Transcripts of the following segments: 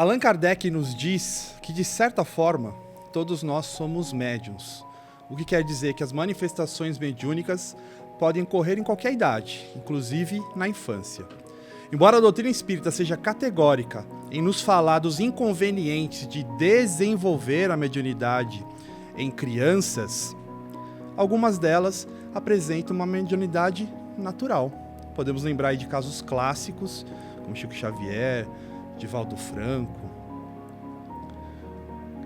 Allan Kardec nos diz que, de certa forma, todos nós somos médiuns, o que quer dizer que as manifestações mediúnicas podem ocorrer em qualquer idade, inclusive na infância. Embora a doutrina espírita seja categórica em nos falar dos inconvenientes de desenvolver a mediunidade em crianças, algumas delas apresentam uma mediunidade natural. Podemos lembrar aí de casos clássicos, como Chico Xavier, Divaldo Franco.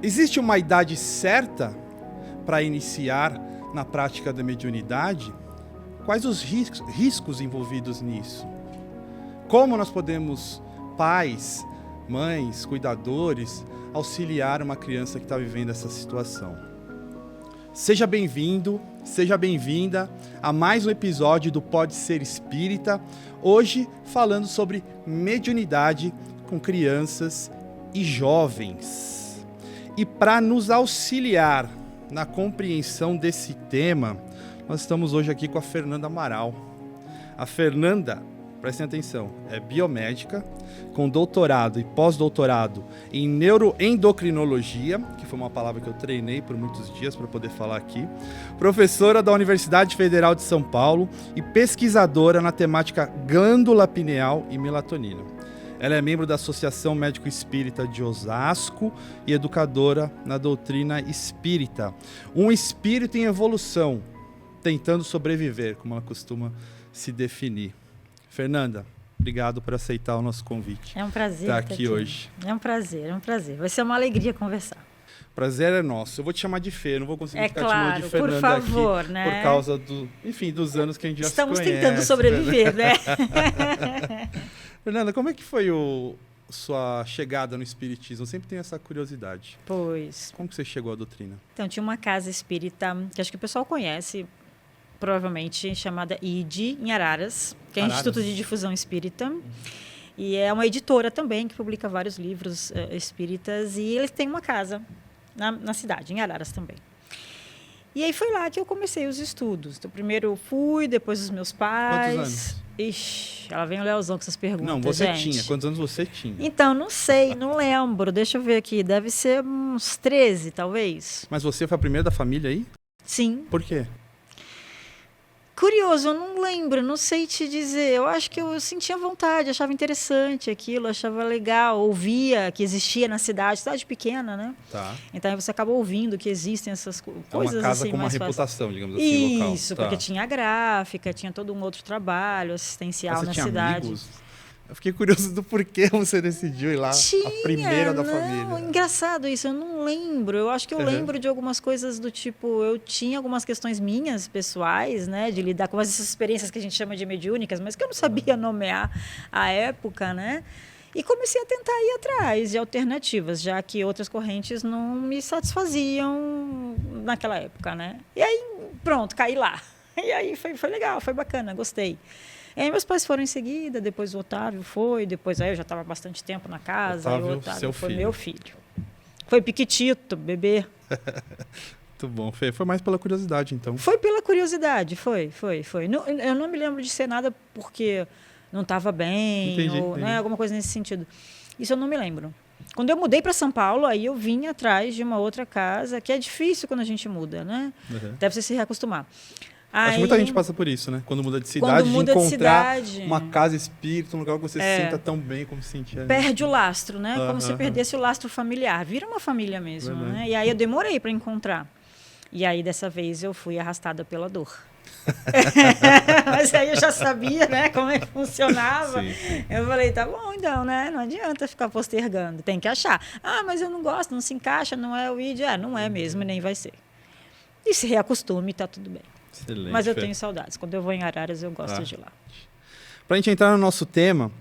Existe uma idade certa para iniciar na prática da mediunidade? Quais os riscos envolvidos nisso? Como nós podemos, pais, mães, cuidadores, auxiliar uma criança que está vivendo essa situação? Seja bem-vindo, seja bem-vinda a mais um episódio do Pode Ser Espírita, hoje falando sobre mediunidade com crianças e jovens. E para nos auxiliar na compreensão desse tema, nós estamos hoje aqui com a Fernanda Amaral. A Fernanda, prestem atenção, é biomédica, com doutorado e pós-doutorado em neuroendocrinologia, que foi uma palavra que eu treinei por muitos dias para poder falar aqui, professora da Universidade Federal de São Paulo e pesquisadora na temática glândula pineal e melatonina. Ela é membro da Associação Médico Espírita de Osasco e educadora na doutrina espírita. Um espírito em evolução, tentando sobreviver, como ela costuma se definir. Fernanda, obrigado por aceitar o nosso convite. É um prazer estar aqui hoje. É um prarer. Vai ser uma alegria conversar. Prazer é nosso. Eu vou te chamar de Fê, não vou conseguir ficar te chamando de Fernanda por favor, aqui, né? Por causa dos anos que a gente já se conhece. Estamos tentando sobreviver, né? Fernanda, como é que foi sua chegada no espiritismo? Eu sempre tenho essa curiosidade. Pois. Como que você chegou à doutrina? Então, tinha uma casa espírita, que acho que o pessoal conhece, provavelmente, chamada ID, em Araras, que é o Instituto de Difusão Espírita. E é uma editora também, que publica vários livros espíritas. E eles têm uma casa na cidade, em Araras também. E aí foi lá que eu comecei os estudos. Então, primeiro eu fui, depois os meus pais. Quantos anos? Ixi, ela vem o Leozão com essas perguntas, Não, você gente. tinha. Quantos anos você tinha? Então, não sei, não lembro. Deixa eu ver aqui. Deve ser uns 13, talvez. Mas você foi a primeira da família aí? Sim. Por quê? Curioso, eu não lembro, não sei te dizer. Eu acho que eu sentia vontade, achava interessante aquilo, achava legal, ouvia que existia na cidade pequena, né? Tá. Então aí você acaba ouvindo que existem essas coisas assim. É uma casa assim, com uma mais reputação, digamos assim, local. Isso, porque tinha gráfica, tinha todo um outro trabalho assistencial na cidade. Amigos? Eu fiquei curioso do porquê você decidiu ir lá, a primeira da família. Engraçado isso, eu não lembro. Eu acho que eu lembro de algumas coisas do tipo, eu tinha algumas questões minhas, pessoais, né, de lidar com essas experiências que a gente chama de mediúnicas, mas que eu não sabia nomear à época, né? E comecei a tentar ir atrás de alternativas, já que outras correntes não me satisfaziam naquela época, né? E aí, pronto, caí lá. E aí foi legal, foi bacana, gostei. E aí meus pais foram em seguida, depois o Otávio foi, depois aí eu já estava bastante tempo na casa. Otávio, aí o Otávio foi filho. meu filho. Foi piquitito, bebê. Muito bom, Fê. Foi mais pela curiosidade, então. Foi pela curiosidade, foi. Não, eu não me lembro de ser nada porque não estava bem, Entendi. Né, alguma coisa nesse sentido. Isso eu não me lembro. Quando eu mudei para São Paulo, aí eu vim atrás de uma outra casa, que é difícil quando a gente muda, né? Deve ser se reacostumar. Acho que muita gente passa por isso, né? Quando muda de cidade, de encontrar uma casa espírita, um lugar que você se sinta tão bem como se sentia. Perde o lastro, né? Como se perdesse o lastro familiar. Vira uma família mesmo, né? E aí eu demorei para encontrar. E aí, dessa vez, eu fui arrastada pela dor. Mas aí eu já sabia, né, como é que funcionava. Sim. Eu falei, tá bom, então, né? Não adianta ficar postergando. Tem que achar. Ah, mas eu não gosto, não se encaixa, não é o ID. Não é mesmo e nem vai ser. E se reacostume, tá tudo bem. Excelente, mas eu tenho saudades. Quando eu vou em Araras, eu gosto de ir lá. Para a gente entrar no nosso tema,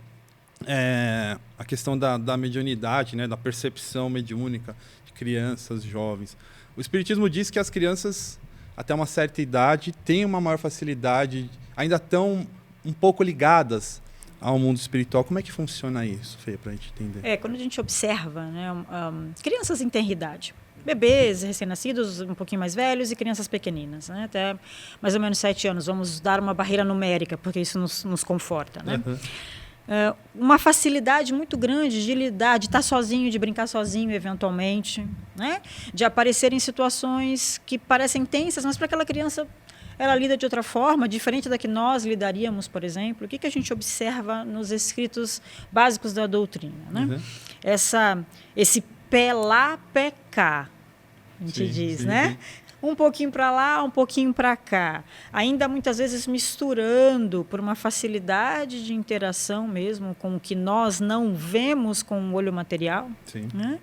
a questão da mediunidade, né, da percepção mediúnica de crianças, jovens. O Espiritismo diz que as crianças, até uma certa idade, têm uma maior facilidade, ainda estão um pouco ligadas ao mundo espiritual. Como é que funciona isso, Fê, para a gente entender? Quando a gente observa, né, crianças em tenridade, bebês recém-nascidos, um pouquinho mais velhos e crianças pequeninas, né? Até mais ou menos 7 anos. Vamos dar uma barreira numérica, porque isso nos conforta, né? uma facilidade muito grande de lidar, de estar sozinho, de brincar sozinho, eventualmente, né? De aparecer em situações que parecem tensas, mas para aquela criança ela lida de outra forma, diferente da que nós lidaríamos, por exemplo. O que a gente observa nos escritos básicos da doutrina, né? Esse pé lá, pé cá, a gente diz, né? Um pouquinho para lá, um pouquinho para cá. Ainda muitas vezes misturando por uma facilidade de interação mesmo com o que nós não vemos com o olho material. Sim. Né?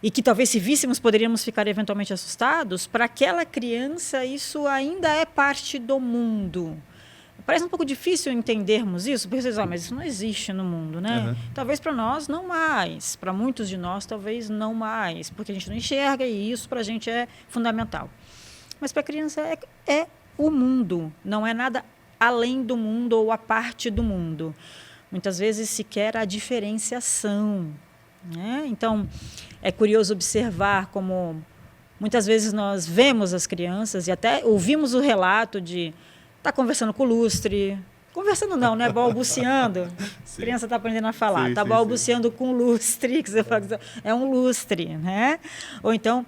E que talvez se víssemos poderíamos ficar eventualmente assustados. Para aquela criança isso ainda é parte do mundo. Parece um pouco difícil entendermos isso, porque vocês mas isso não existe no mundo, né? Uhum. Talvez para nós não mais, para muitos de nós talvez não mais, porque a gente não enxerga e isso para a gente é fundamental. Mas para a criança é o mundo, não é nada além do mundo ou a parte do mundo. Muitas vezes sequer a diferenciação, né? Então, é curioso observar como muitas vezes nós vemos as crianças e até ouvimos o relato de está conversando com o lustre. Conversando não, né? Balbuciando. A criança está aprendendo a falar. Está balbuciando com o lustre. Que você fala, é um lustre, né? Ou então,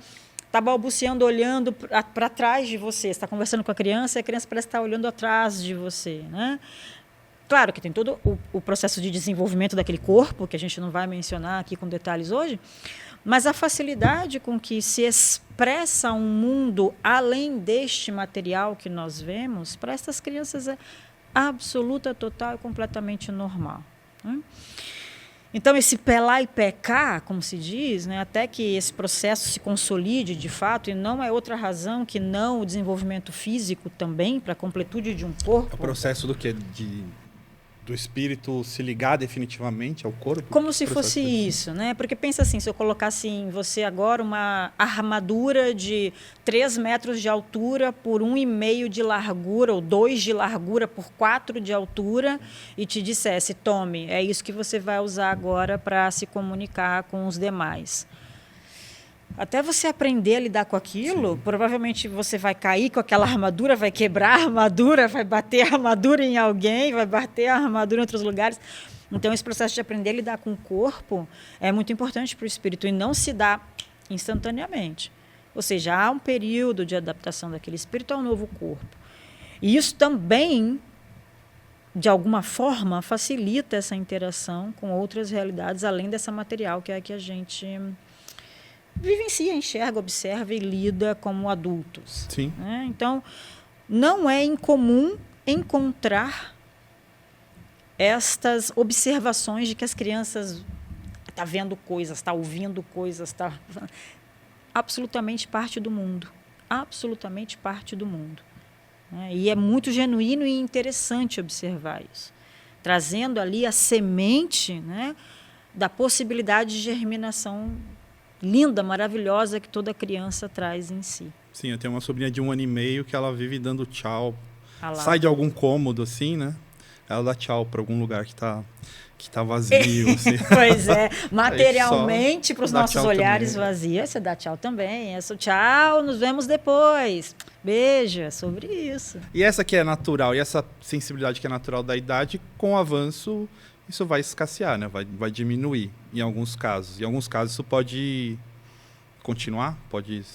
está balbuciando, olhando para trás de você. Você está conversando com a criança e a criança parece estar olhando atrás de você, né? Claro que tem todo o processo de desenvolvimento daquele corpo, que a gente não vai mencionar aqui com detalhes hoje, mas a facilidade com que se expressa um mundo além deste material que nós vemos, para essas crianças é absoluta, total e completamente normal. Né? Então, esse pé lá e pé cá, como se diz, né, até que esse processo se consolide de fato, e não é outra razão que não o desenvolvimento físico também, para a completude de um corpo. É o processo do quê? Do espírito se ligar definitivamente ao corpo? Como se fosse isso, né? Porque pensa assim, se eu colocasse em você agora uma armadura de 3 metros de altura por 1,5 de largura, ou 2 de largura por 4 de altura, e te dissesse, tome, é isso que você vai usar agora para se comunicar com os demais. Até você aprender a lidar com aquilo, sim, provavelmente você vai cair com aquela armadura, vai quebrar a armadura, vai bater a armadura em alguém, vai bater a armadura em outros lugares. Então, esse processo de aprender a lidar com o corpo é muito importante para o espírito e não se dá instantaneamente. Ou seja, há um período de adaptação daquele espírito ao novo corpo. E isso também, de alguma forma, facilita essa interação com outras realidades, além dessa material que é a que a gente vivencia, enxerga, observa e lida como adultos. Sim. Né? Então, não é incomum encontrar estas observações de que as crianças estão vendo coisas, estão ouvindo coisas, está absolutamente parte do mundo. Absolutamente parte do mundo. Né? E é muito genuíno e interessante observar isso. Trazendo ali a semente, né, da possibilidade de germinação linda, maravilhosa que toda criança traz em si. Sim, eu tenho uma sobrinha de 1 ano e meio que ela vive dando tchau. Sai de algum cômodo, assim, né? Ela dá tchau para algum lugar que tá vazio, assim. Pois é, materialmente, para os nossos olhares vazios, você dá tchau também. Essa tchau, nos vemos depois. Beijo, é sobre isso. E essa que é natural, e essa sensibilidade que é natural da idade, com o avanço, isso vai escassear, né? Vai diminuir em alguns casos. Em alguns casos isso pode continuar, pode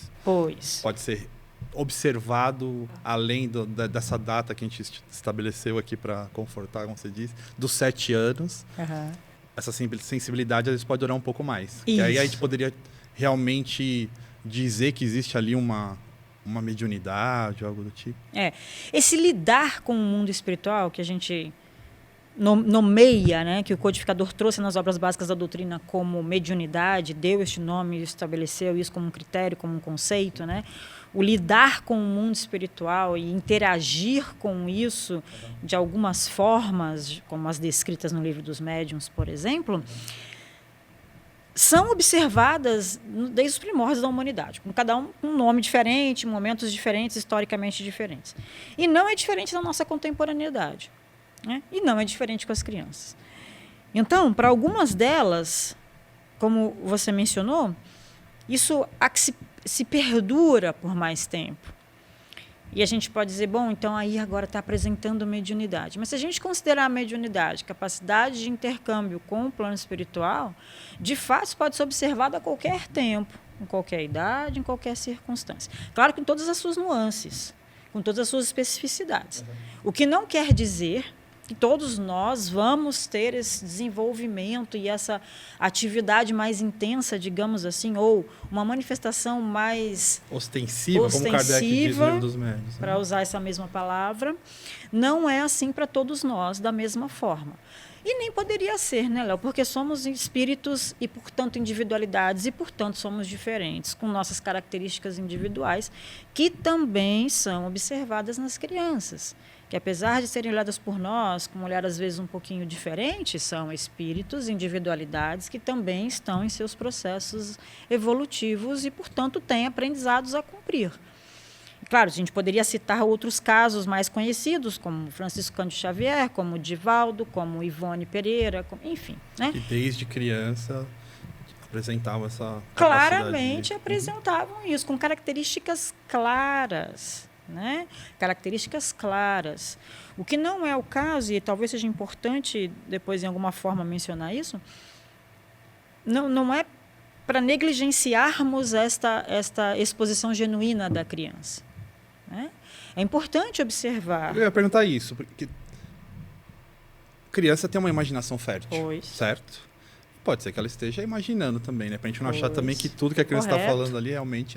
ser observado além dessa data que a gente estabeleceu aqui para confortar, como você disse, dos 7 anos. Uhum. Essa sensibilidade às vezes pode durar um pouco mais. E aí a gente poderia realmente dizer que existe ali uma mediunidade, algo do tipo. Esse lidar com o mundo espiritual que a gente nomeia, né, que o codificador trouxe nas obras básicas da doutrina como mediunidade, deu este nome, estabeleceu isso como um critério, como um conceito, né? O lidar com o mundo espiritual e interagir com isso de algumas formas, como as descritas no Livro dos Médiuns, por exemplo, são observadas desde os primórdios da humanidade, com cada um um nome diferente, momentos diferentes, historicamente diferentes. E não é diferente da nossa contemporaneidade. Né? E não é diferente com as crianças. Então, para algumas delas, como você mencionou, isso se perdura por mais tempo. E a gente pode dizer, bom, então aí agora está apresentando mediunidade. Mas se a gente considerar a mediunidade capacidade de intercâmbio com o plano espiritual, de fato isso pode ser observado a qualquer tempo, em qualquer idade, em qualquer circunstância. Claro que em todas as suas nuances, com todas as suas especificidades. O que não quer dizer que todos nós vamos ter esse desenvolvimento e essa atividade mais intensa, digamos assim, ou uma manifestação mais ostensiva, como Kardec diz no Livro dos Médiuns, para usar essa mesma palavra, não é assim para todos nós da mesma forma. E nem poderia ser, né, Léo? Porque somos espíritos e, portanto, individualidades e, portanto, somos diferentes, com nossas características individuais, que também são observadas nas crianças, que apesar de serem olhadas por nós com um olhar às vezes um pouquinho diferente, são espíritos, individualidades que também estão em seus processos evolutivos e, portanto, têm aprendizados a cumprir. Claro, a gente poderia citar outros casos mais conhecidos, como Francisco Cândido Xavier, como Divaldo, como Ivone Pereira, enfim. Né? Que desde criança apresentavam essa claramente apresentavam isso, com características claras. Né? Características claras. O que não é o caso, e talvez seja importante depois em alguma forma mencionar isso, não é para negligenciarmos esta exposição genuína da criança. Né? É importante observar. Eu ia perguntar isso, porque criança tem uma imaginação fértil, pois. Certo? Pode ser que ela esteja imaginando também, né? Para a gente não achar também que tudo que a criança está falando ali realmente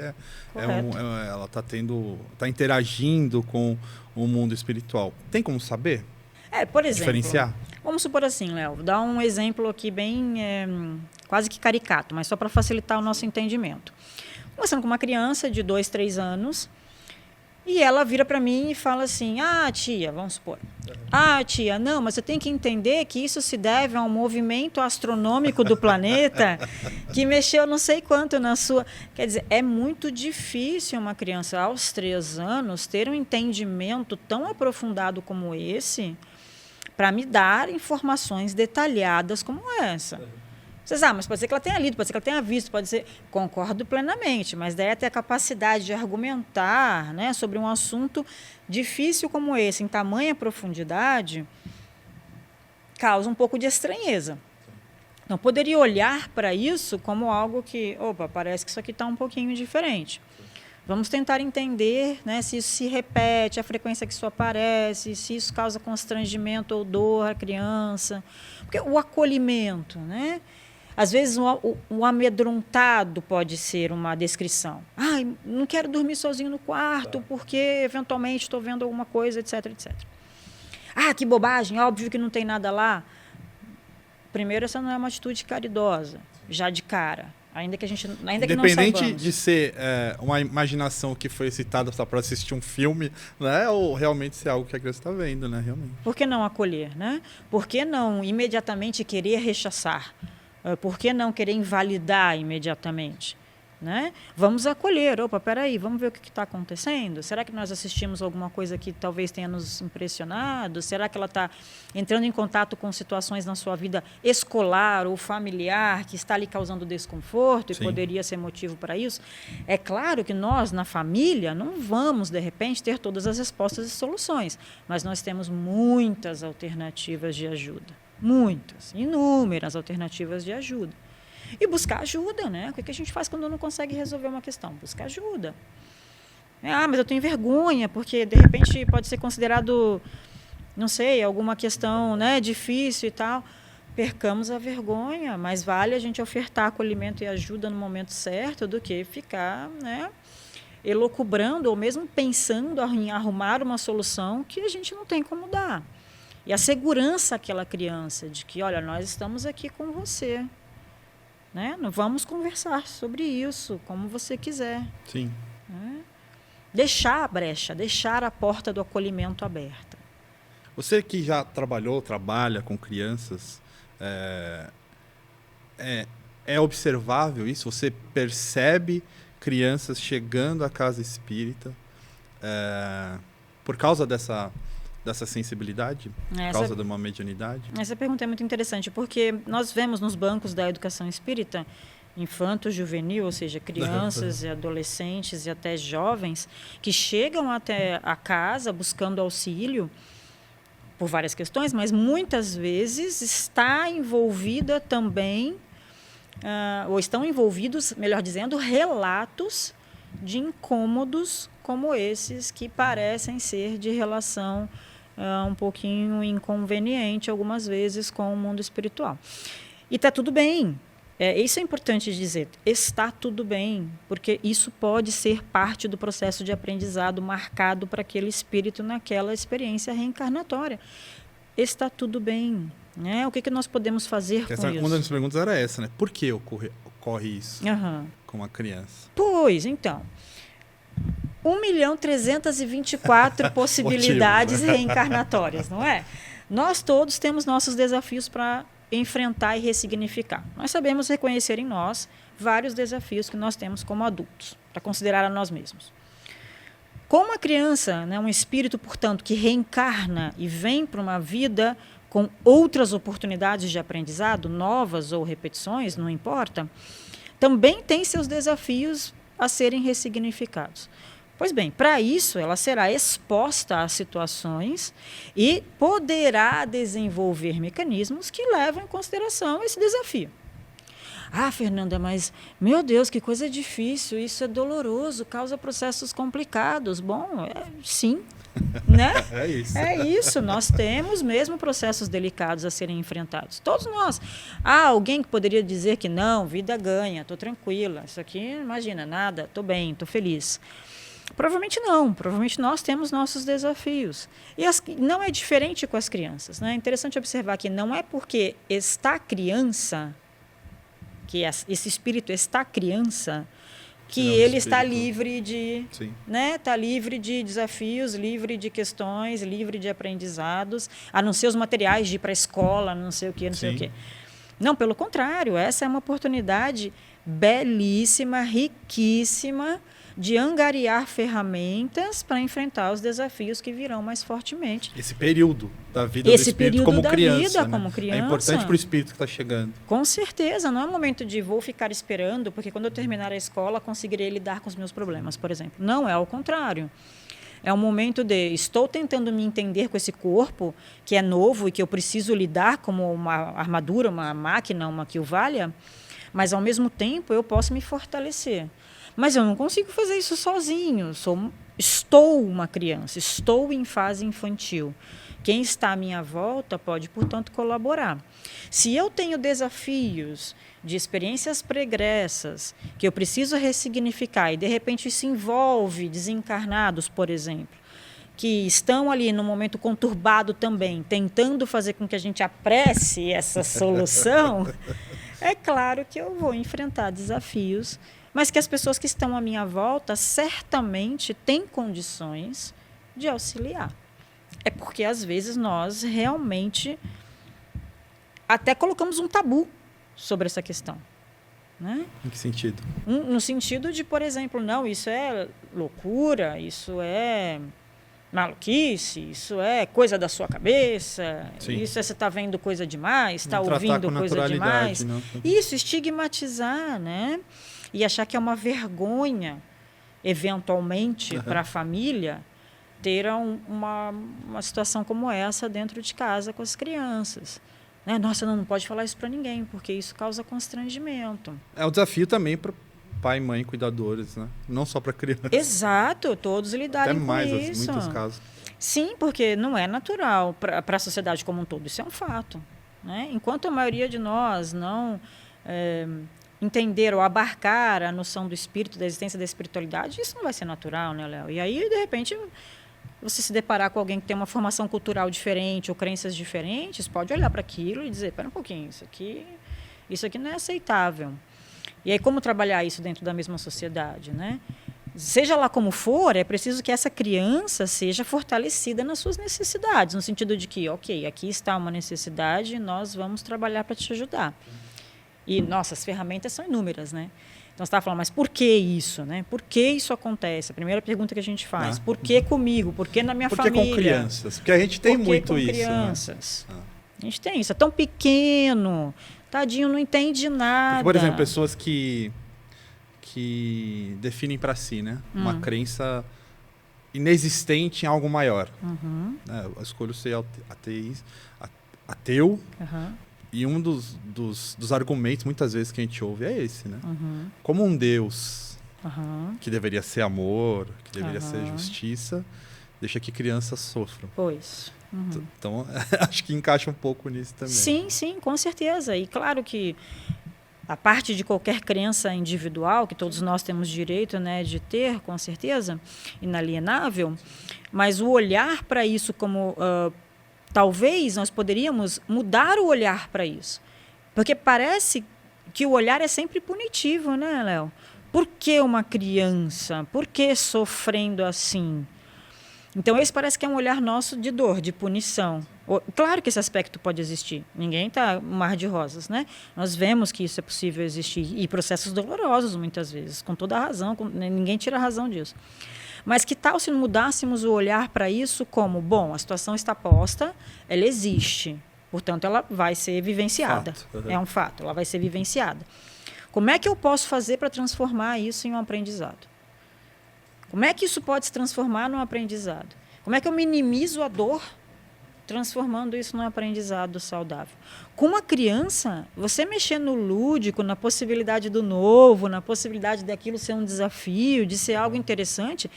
ela está interagindo com o mundo espiritual. Tem como saber? Por exemplo, diferenciar? Vamos supor assim, Léo, dar um exemplo aqui bem quase que caricato, mas só para facilitar o nosso entendimento. Conversando com uma criança de 2, 3 anos, e ela vira para mim e fala assim, tia, vamos supor, tia, não, mas você tem que entender que isso se deve a um movimento astronômico do planeta que mexeu não sei quanto na sua... Quer dizer, é muito difícil uma criança aos 3 anos ter um entendimento tão aprofundado como esse para me dar informações detalhadas como essa. Vocês, mas pode ser que ela tenha lido, pode ser que ela tenha visto, pode ser... Concordo plenamente, mas daí ter a capacidade de argumentar, né, sobre um assunto difícil como esse, em tamanha profundidade, causa um pouco de estranheza. Então, poderia olhar para isso como algo que, parece que isso aqui está um pouquinho diferente. Vamos tentar entender, né, se isso se repete, a frequência que isso aparece, se isso causa constrangimento ou dor à criança. Porque o acolhimento, né? Às vezes, um amedrontado pode ser uma descrição. Não quero dormir sozinho no quarto porque, eventualmente, estou vendo alguma coisa, etc, etc. Que bobagem, óbvio que não tem nada lá. Primeiro, essa não é uma atitude caridosa, já de cara. Ainda que não independente de ser uma imaginação que foi citada só para assistir um filme, né, ou realmente ser algo que a criança está vendo, né, realmente. Por que não acolher, né? Por que não imediatamente querer rechaçar? Por que não querer invalidar imediatamente? Né? Vamos acolher. Peraí, vamos ver o que está acontecendo? Será que nós assistimos alguma coisa que talvez tenha nos impressionado? Será que ela está entrando em contato com situações na sua vida escolar ou familiar que está lhe causando desconforto e poderia ser motivo para isso? É claro que nós, na família, não vamos, de repente, ter todas as respostas e soluções, mas nós temos muitas alternativas de ajuda. Muitas, inúmeras alternativas de ajuda. E buscar ajuda, né? O que a gente faz quando não consegue resolver uma questão? Buscar ajuda. Mas eu tenho vergonha, porque, de repente, pode ser considerado, não sei, alguma questão, né, difícil e tal. Percamos a vergonha, mas vale a gente ofertar acolhimento e ajuda no momento certo do que ficar, né, elucubrando ou mesmo pensando em arrumar uma solução que a gente não tem como dar. E a segurança àquela criança de que, olha, nós estamos aqui com você. Né? Vamos conversar sobre isso, como você quiser. Sim. Né? Deixar a brecha, deixar a porta do acolhimento aberta. Você que já trabalha com crianças, é observável isso? Você percebe crianças chegando à casa espírita por causa dessa sensibilidade? Por causa de uma mediunidade? Essa pergunta é muito interessante, porque nós vemos nos bancos da educação espírita infanto-juvenil, ou seja, crianças e adolescentes e até jovens, que chegam até a casa buscando auxílio por várias questões, mas muitas vezes está envolvida também, ou estão envolvidos, melhor dizendo, relatos de incômodos como esses que parecem ser de relação um pouquinho inconveniente algumas vezes com o mundo espiritual. E está tudo bem. Isso é importante dizer, está tudo bem, porque isso pode ser parte do processo de aprendizado marcado para aquele espírito naquela experiência reencarnatória. Está tudo bem, né? O que nós podemos fazer com isso? Uma das perguntas era essa, né? Por que ocorre isso com a criança? Pois, então, 1.324.000 possibilidades reencarnatórias, não é? Nós todos temos nossos desafios para enfrentar e ressignificar. Nós sabemos reconhecer em nós vários desafios que nós temos como adultos, para considerar a nós mesmos. Como a criança, né, um espírito, portanto, que reencarna e vem para uma vida com outras oportunidades de aprendizado, novas ou repetições, não importa, também tem seus desafios a serem ressignificados. Pois bem, para isso ela será exposta a situações e poderá desenvolver mecanismos que levam em consideração esse desafio. Ah, Fernanda, mas, meu Deus, que coisa difícil, isso é doloroso, causa processos complicados. Bom, sim, né? É isso, nós temos mesmo processos delicados a serem enfrentados. Todos nós. Alguém que poderia dizer que não, vida ganha, estou tranquila, isso aqui, imagina, nada, estou bem, estou feliz. Provavelmente não, provavelmente nós temos nossos desafios. E não é diferente com as crianças, né? É interessante observar que não é porque está criança, que esse espírito está criança, que ele está livre de, né? Está livre de desafios, livre de questões, livre de aprendizados, a não ser os materiais de ir para a escola, não sei o quê, não sei o quê. Não, pelo contrário, essa é uma oportunidade belíssima, riquíssima, de angariar ferramentas para enfrentar os desafios que virão mais fortemente. Esse período da vida do espírito como criança, né? É importante para o espírito que está chegando. Com certeza, não é um momento de vou ficar esperando, porque quando eu terminar a escola conseguirei lidar com os meus problemas, por exemplo. Não, é ao contrário. É um momento de estou tentando me entender com esse corpo que é novo e que eu preciso lidar como uma armadura, uma máquina, uma que o valha, mas ao mesmo tempo eu posso me fortalecer. Mas eu não consigo fazer isso sozinho. Estou uma criança, estou em fase infantil. Quem está à minha volta pode, portanto, colaborar. Se eu tenho desafios de experiências pregressas que eu preciso ressignificar e, de repente, isso envolve desencarnados, por exemplo, que estão ali num momento conturbado também, tentando fazer com que a gente apresse essa solução, é claro que eu vou enfrentar desafios, mas que as pessoas que estão à minha volta certamente têm condições de auxiliar. É porque, às vezes, nós realmente até colocamos um tabu sobre essa questão. Né? Em que sentido? No sentido de, por exemplo, não, isso é loucura, isso é maluquice, isso é coisa da sua cabeça, isso é você está vendo coisa demais, está ouvindo coisa demais. Não. Isso, estigmatizar, né? E achar que é uma vergonha, eventualmente, para a família, ter uma situação como essa dentro de casa com as crianças. Né? Nossa, não pode falar isso para ninguém, porque isso causa constrangimento. É um desafio também para pai, mãe, cuidadores, né? Não só para criança. Exato, todos lidarem com isso. Até mais, muitos casos. Sim, porque não é natural para a sociedade como um todo, isso é um fato. Né? Enquanto a maioria de nós não entender ou abarcar a noção do espírito, da existência da espiritualidade, isso não vai ser natural, né, Léo? E aí, de repente, você se deparar com alguém que tem uma formação cultural diferente ou crenças diferentes, pode olhar para aquilo e dizer, espera um pouquinho, isso aqui não é aceitável. E aí, como trabalhar isso dentro da mesma sociedade, né? Seja lá como for, é preciso que essa criança seja fortalecida nas suas necessidades, no sentido de que, ok, aqui está uma necessidade, nós vamos trabalhar para te ajudar. E, nossa, as ferramentas são inúmeras, né? Então, você estava falando, mas por que isso, né? Por que isso acontece? A primeira pergunta que a gente faz, por que comigo? Por que na minha família? Por que com crianças? Porque a gente tem muito isso. Crianças? Né? A gente tem isso, é tão pequeno, Tadinho, não entende nada. Porque, por exemplo, pessoas que definem para si, né? Uma crença inexistente em algo maior. Eu escolho ser ateu. E um dos argumentos, muitas vezes, que a gente ouve é esse, né? Como um Deus que deveria ser amor, que deveria ser justiça, deixa que crianças sofram. Pois. Então, acho que encaixa um pouco nisso também. Sim, com certeza. E claro que a parte de qualquer crença individual, que todos nós temos direito, né, de ter, com certeza, inalienável, mas o olhar para isso como... talvez nós poderíamos mudar o olhar para isso. Porque parece que o olhar é sempre punitivo, né, Léo? Por que uma criança? Por que sofrendo assim? Então, esse parece que é um olhar nosso de dor, de punição. Claro que esse aspecto pode existir. Ninguém está um mar de rosas, né? Nós vemos que isso é possível existir. E processos dolorosos, muitas vezes, com toda a razão. Ninguém tira a razão disso. Mas que tal se mudássemos o olhar para isso como, bom, a situação está posta, ela existe. Portanto, ela vai ser vivenciada. É um fato, ela vai ser vivenciada. Como é que eu posso fazer para transformar isso em um aprendizado? Como é que isso pode se transformar num aprendizado? Como é que eu minimizo a dor transformando isso num aprendizado saudável? Com uma criança, você mexer no lúdico, na possibilidade do novo, na possibilidade daquilo ser um desafio, de ser algo interessante,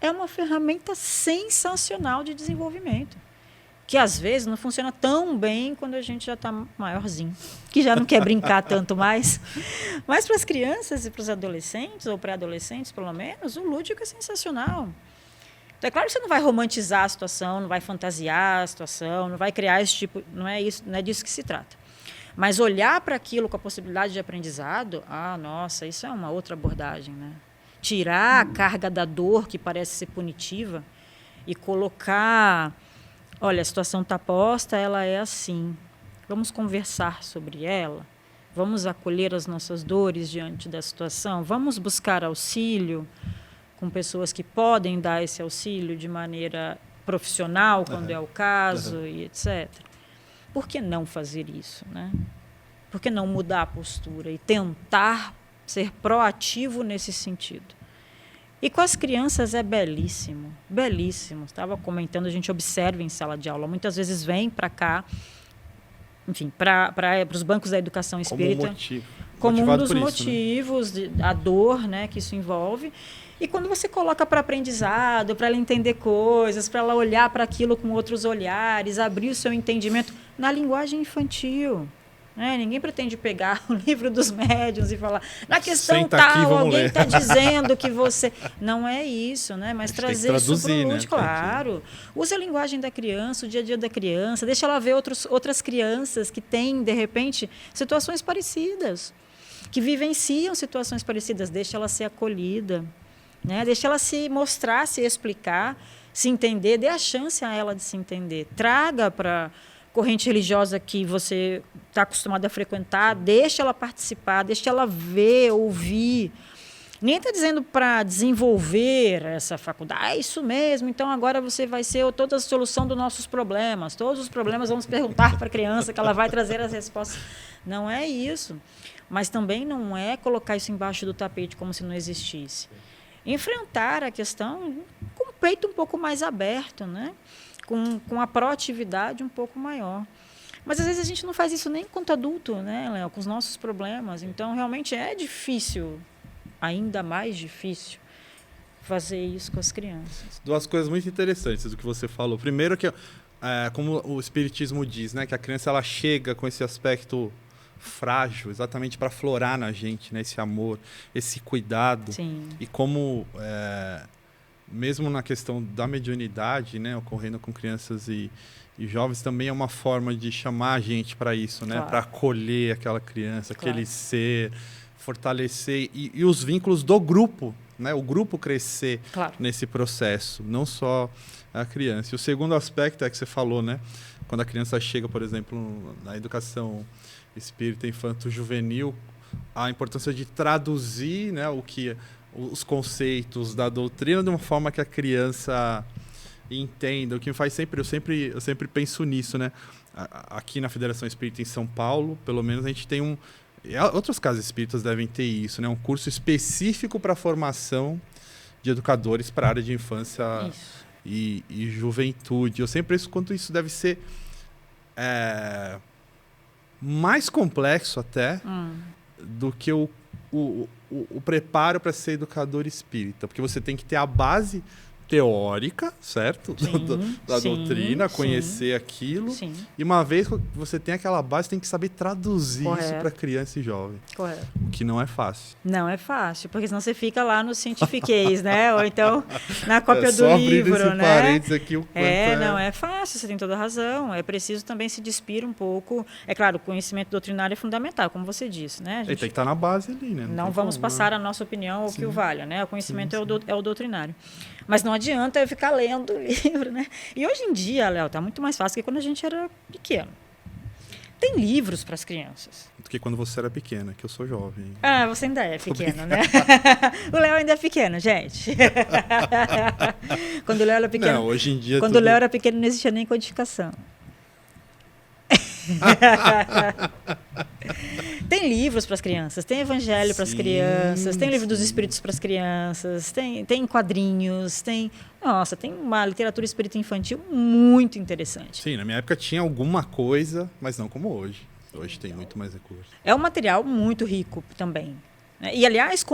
é uma ferramenta sensacional de desenvolvimento. Que às vezes não funciona tão bem quando a gente já está maiorzinho, que já não quer brincar tanto mais. Mas para as crianças e para os adolescentes, ou pré-adolescentes pelo menos, o lúdico é sensacional. Então, é claro que você não vai romantizar a situação, não vai fantasiar a situação, não vai criar esse tipo... Não é disso que se trata. Mas olhar para aquilo com a possibilidade de aprendizado, nossa, isso é uma outra abordagem, né? Tirar a carga da dor, que parece ser punitiva, e colocar... Olha, a situação está posta, ela é assim. Vamos conversar sobre ela? Vamos acolher as nossas dores diante da situação? Vamos buscar auxílio com pessoas que podem dar esse auxílio de maneira profissional, quando é o caso, e etc. Por que não fazer isso, né? Por que não mudar a postura e tentar ser proativo nesse sentido? E com as crianças é belíssimo, belíssimo. Estava comentando, a gente observa em sala de aula. Muitas vezes vem para cá, enfim, para os bancos da educação espírita. Como um dos motivos, né? A dor, né, que isso envolve. E quando você coloca para aprendizado, para ela entender coisas, para ela olhar para aquilo com outros olhares, abrir o seu entendimento na linguagem infantil. Ninguém pretende pegar o livro dos médiuns e falar, na questão tal, alguém está dizendo que você... Não é isso, né? Mas trazer isso para o lúdico, claro. Use a linguagem da criança, o dia a dia da criança, deixa ela ver outras crianças que têm, de repente, situações parecidas, que vivenciam situações parecidas, deixa ela ser acolhida, né? Deixa ela se mostrar, se explicar, se entender, dê a chance a ela de se entender. Traga para... corrente religiosa que você está acostumado a frequentar, deixa ela participar, deixa ela ver, ouvir. Nem está dizendo para desenvolver essa faculdade. É isso mesmo, então agora você vai ser toda a solução dos nossos problemas. Todos os problemas vamos perguntar para a criança, que ela vai trazer as respostas. Não é isso. Mas também não é colocar isso embaixo do tapete como se não existisse. Enfrentar a questão com o peito um pouco mais aberto, né? Com a proatividade um pouco maior. Mas, às vezes, a gente não faz isso nem enquanto adulto, né, Léo? Com os nossos problemas. Então, realmente, é difícil, ainda mais difícil, fazer isso com as crianças. Duas coisas muito interessantes do que você falou. Primeiro, que como o Espiritismo diz, né, que a criança ela chega com esse aspecto frágil, exatamente para aflorar na gente, né, esse amor, esse cuidado. Sim. E como... mesmo na questão da mediunidade, né, ocorrendo com crianças e jovens, também é uma forma de chamar a gente para isso, né, claro. Para acolher aquela criança, claro. aquele ser, fortalecer e os vínculos do grupo, né, o grupo crescer claro. Nesse processo, não só a criança. E o segundo aspecto é que você falou, né, quando a criança chega, por exemplo, na educação espírita infanto-juvenil, a importância de traduzir, né, os conceitos da doutrina de uma forma que a criança e entenda. O que me faz eu sempre penso nisso, né? Aqui na Federação Espírita em São Paulo, pelo menos a gente tem outras casas espíritas devem ter isso, né? Um curso específico para formação de educadores para a área de infância e juventude. Eu sempre penso quanto isso deve ser mais complexo até do que o preparo para ser educador espírita, porque você tem que ter a base teórica, certo? Da doutrina, conhecer aquilo. Sim. E uma vez que você tem aquela base, tem que saber traduzir isso para criança e jovem. Correto. O que não é fácil. Não é fácil, porque senão você fica lá no cientifiquez, né? Ou então na cópia do livro, esse né? parênteses aqui, o quanto não é fácil, você tem toda a razão. É preciso também se despir um pouco. É claro, o conhecimento doutrinário é fundamental, como você disse, né? Ele tem que estar na base ali, né? Não vamos passar a nossa opinião ou que o valha, né? O conhecimento é o doutrinário. Mas não adianta eu ficar lendo o livro, né? E hoje em dia, Léo, tá muito mais fácil que quando a gente era pequeno. Tem livros para as crianças. Do que quando você era pequena, que eu sou jovem. Ah, você ainda é pequeno, né? O Léo ainda é pequeno, gente. Quando o Léo era pequeno. Não, hoje em dia. Quando o Léo era pequeno, não existia nem codificação. Tem livros para as crianças, tem evangelho para as crianças, tem livro dos espíritos para as crianças, tem quadrinhos, tem uma literatura espírita infantil muito interessante. Sim, na minha época tinha alguma coisa, mas não como hoje. Hoje tem muito mais recursos. É um material muito rico também. E, aliás,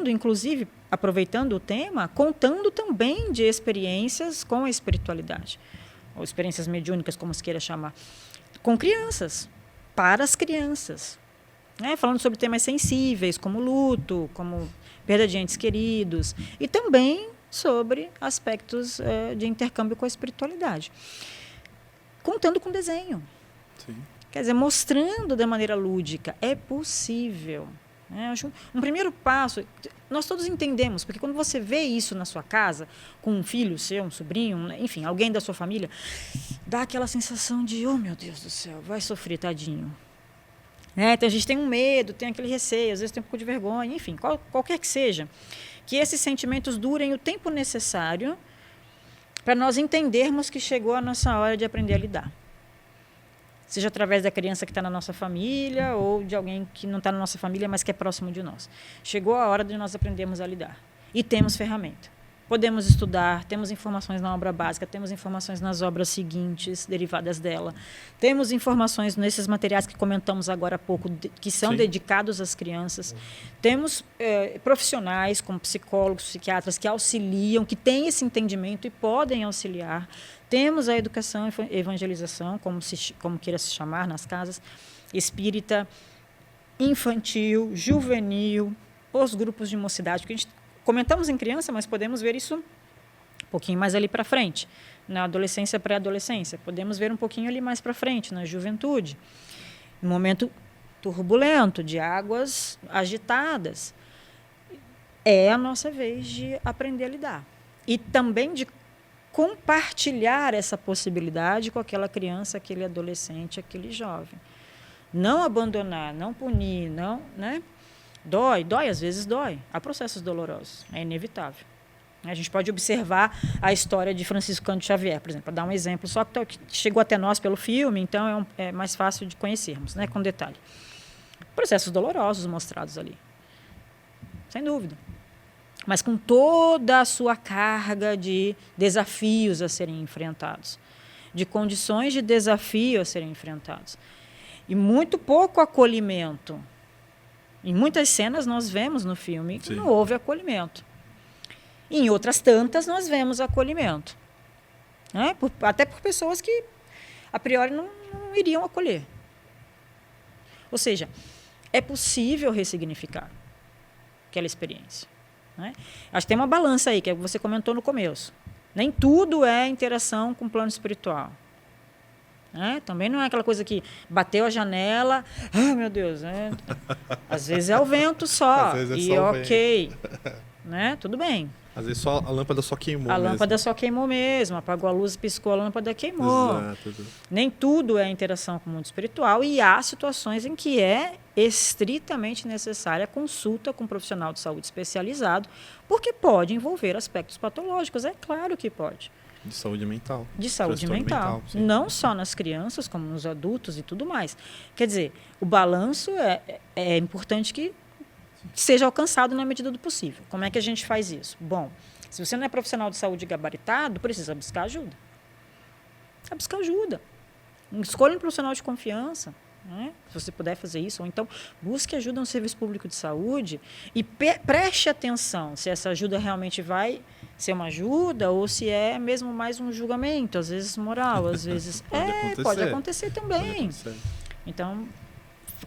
inclusive, aproveitando o tema, contando também de experiências com a espiritualidade, ou experiências mediúnicas, como se queira chamar, com crianças, para as crianças. Falando sobre temas sensíveis, como luto, como perda de entes queridos, e também sobre aspectos de intercâmbio com a espiritualidade. Contando com desenho. Sim. Quer dizer, mostrando de maneira lúdica. É possível. Acho um primeiro passo, nós todos entendemos, porque quando você vê isso na sua casa, com um filho seu, um sobrinho, enfim, alguém da sua família, dá aquela sensação de, oh meu Deus do céu, vai sofrer, tadinho. Então a gente tem um medo, tem aquele receio, às vezes tem um pouco de vergonha, enfim, qualquer que seja, que esses sentimentos durem o tempo necessário para nós entendermos que chegou a nossa hora de aprender a lidar. Seja através da criança que está na nossa família ou de alguém que não está na nossa família, mas que é próximo de nós. Chegou a hora de nós aprendermos a lidar. E temos ferramenta. Podemos estudar, temos informações na obra básica, temos informações nas obras seguintes, derivadas dela. Temos informações nesses materiais que comentamos agora há pouco, que são dedicados às crianças. Temos profissionais, como psicólogos, psiquiatras, que auxiliam, que têm esse entendimento e podem auxiliar. Temos a educação e evangelização, como queira se chamar, nas casas, espírita, infantil, juvenil, os grupos de mocidade, porque a gente comentamos em criança, mas podemos ver isso um pouquinho mais ali para frente, na adolescência, pré-adolescência. Podemos ver um pouquinho ali mais para frente, na juventude. Um momento turbulento, de águas agitadas. É a nossa vez de aprender a lidar. E também de compartilhar essa possibilidade com aquela criança, aquele adolescente, aquele jovem. Não abandonar, não punir, não, né? Dói, às vezes dói. Há processos dolorosos, é inevitável. A gente pode observar a história de Francisco Cândido Xavier, por exemplo, para dar um exemplo, só que chegou até nós pelo filme, então é mais fácil de conhecermos, né, com detalhe. Processos dolorosos mostrados ali, sem dúvida. Mas com toda a sua carga de desafios a serem enfrentados, de condições de desafio a serem enfrentados. E muito pouco acolhimento. Em muitas cenas nós vemos no filme que não houve acolhimento. Em outras tantas nós vemos acolhimento. Até por pessoas que, a priori, não iriam acolher. Ou seja, é possível ressignificar aquela experiência. Acho que tem uma balança aí, que você comentou no começo. Nem tudo é interação com o plano espiritual. Também não é aquela coisa que bateu a janela, meu Deus, às vezes é o vento só, e ok, tudo bem. Às vezes só a lâmpada só queimou mesmo. A lâmpada só queimou mesmo, apagou a luz, piscou, a lâmpada queimou. Exato. Nem tudo é interação com o mundo espiritual e há situações em que é estritamente necessária a consulta com um profissional de saúde especializado, porque pode envolver aspectos patológicos, é claro que pode. De saúde mental. De saúde Transtorno mental. sim. Não só nas crianças, como nos adultos e tudo mais. Quer dizer, o balanço é importante que seja alcançado na medida do possível. Como é que a gente faz isso? Bom, se você não é profissional de saúde gabaritado, precisa buscar ajuda. Vai buscar ajuda. Escolha um profissional de confiança, né? Se você puder fazer isso. Ou então, busque ajuda no serviço público de saúde e preste atenção se essa ajuda realmente vai ser uma ajuda ou se é mesmo mais um julgamento, às vezes moral, às vezes... pode acontecer também. Pode acontecer. Então,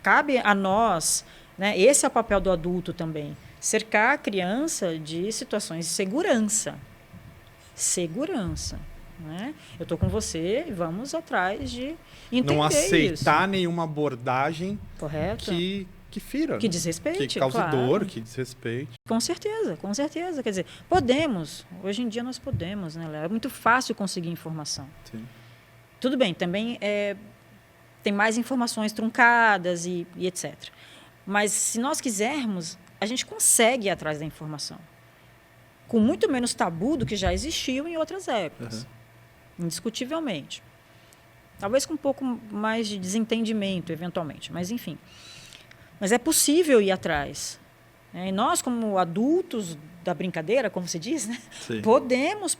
cabe a nós, né? Esse é o papel do adulto também, cercar a criança de situações de segurança. Segurança. Né? Eu estou com você e vamos atrás de entender não aceitar isso. nenhuma abordagem correto, que fira. Que desrespeite. Que cause claro. dor, que desrespeite. Com certeza, com certeza. Quer dizer, podemos. Hoje em dia nós podemos, né, Léo? É muito fácil conseguir informação. Sim. Tudo bem, também tem mais informações truncadas e etc. Mas se nós quisermos, a gente consegue ir atrás da informação. Com muito menos tabu do que já existiu em outras épocas. Indiscutivelmente. Talvez com um pouco mais de desentendimento, eventualmente, mas enfim. Mas é possível ir atrás. E nós, como adultos da brincadeira, como se diz, né? Podemos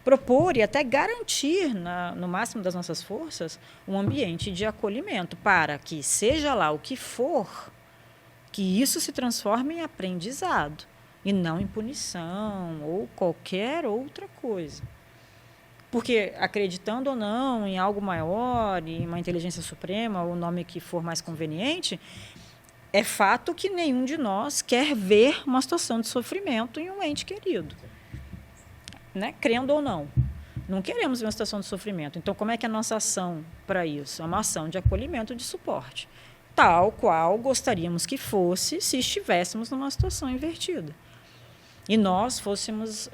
propor e até garantir, no máximo das nossas forças, um ambiente de acolhimento para que, seja lá o que for, que isso se transforme em aprendizado e não em punição ou qualquer outra coisa. Porque, acreditando ou não em algo maior, em uma inteligência suprema, ou o nome que for mais conveniente, é fato que nenhum de nós quer ver uma situação de sofrimento em um ente querido. Né? Crendo ou não. Não queremos ver uma situação de sofrimento. Então, como é que é a nossa ação para isso? É uma ação de acolhimento, de suporte. Tal qual gostaríamos que fosse se estivéssemos numa situação invertida. E nós fôssemos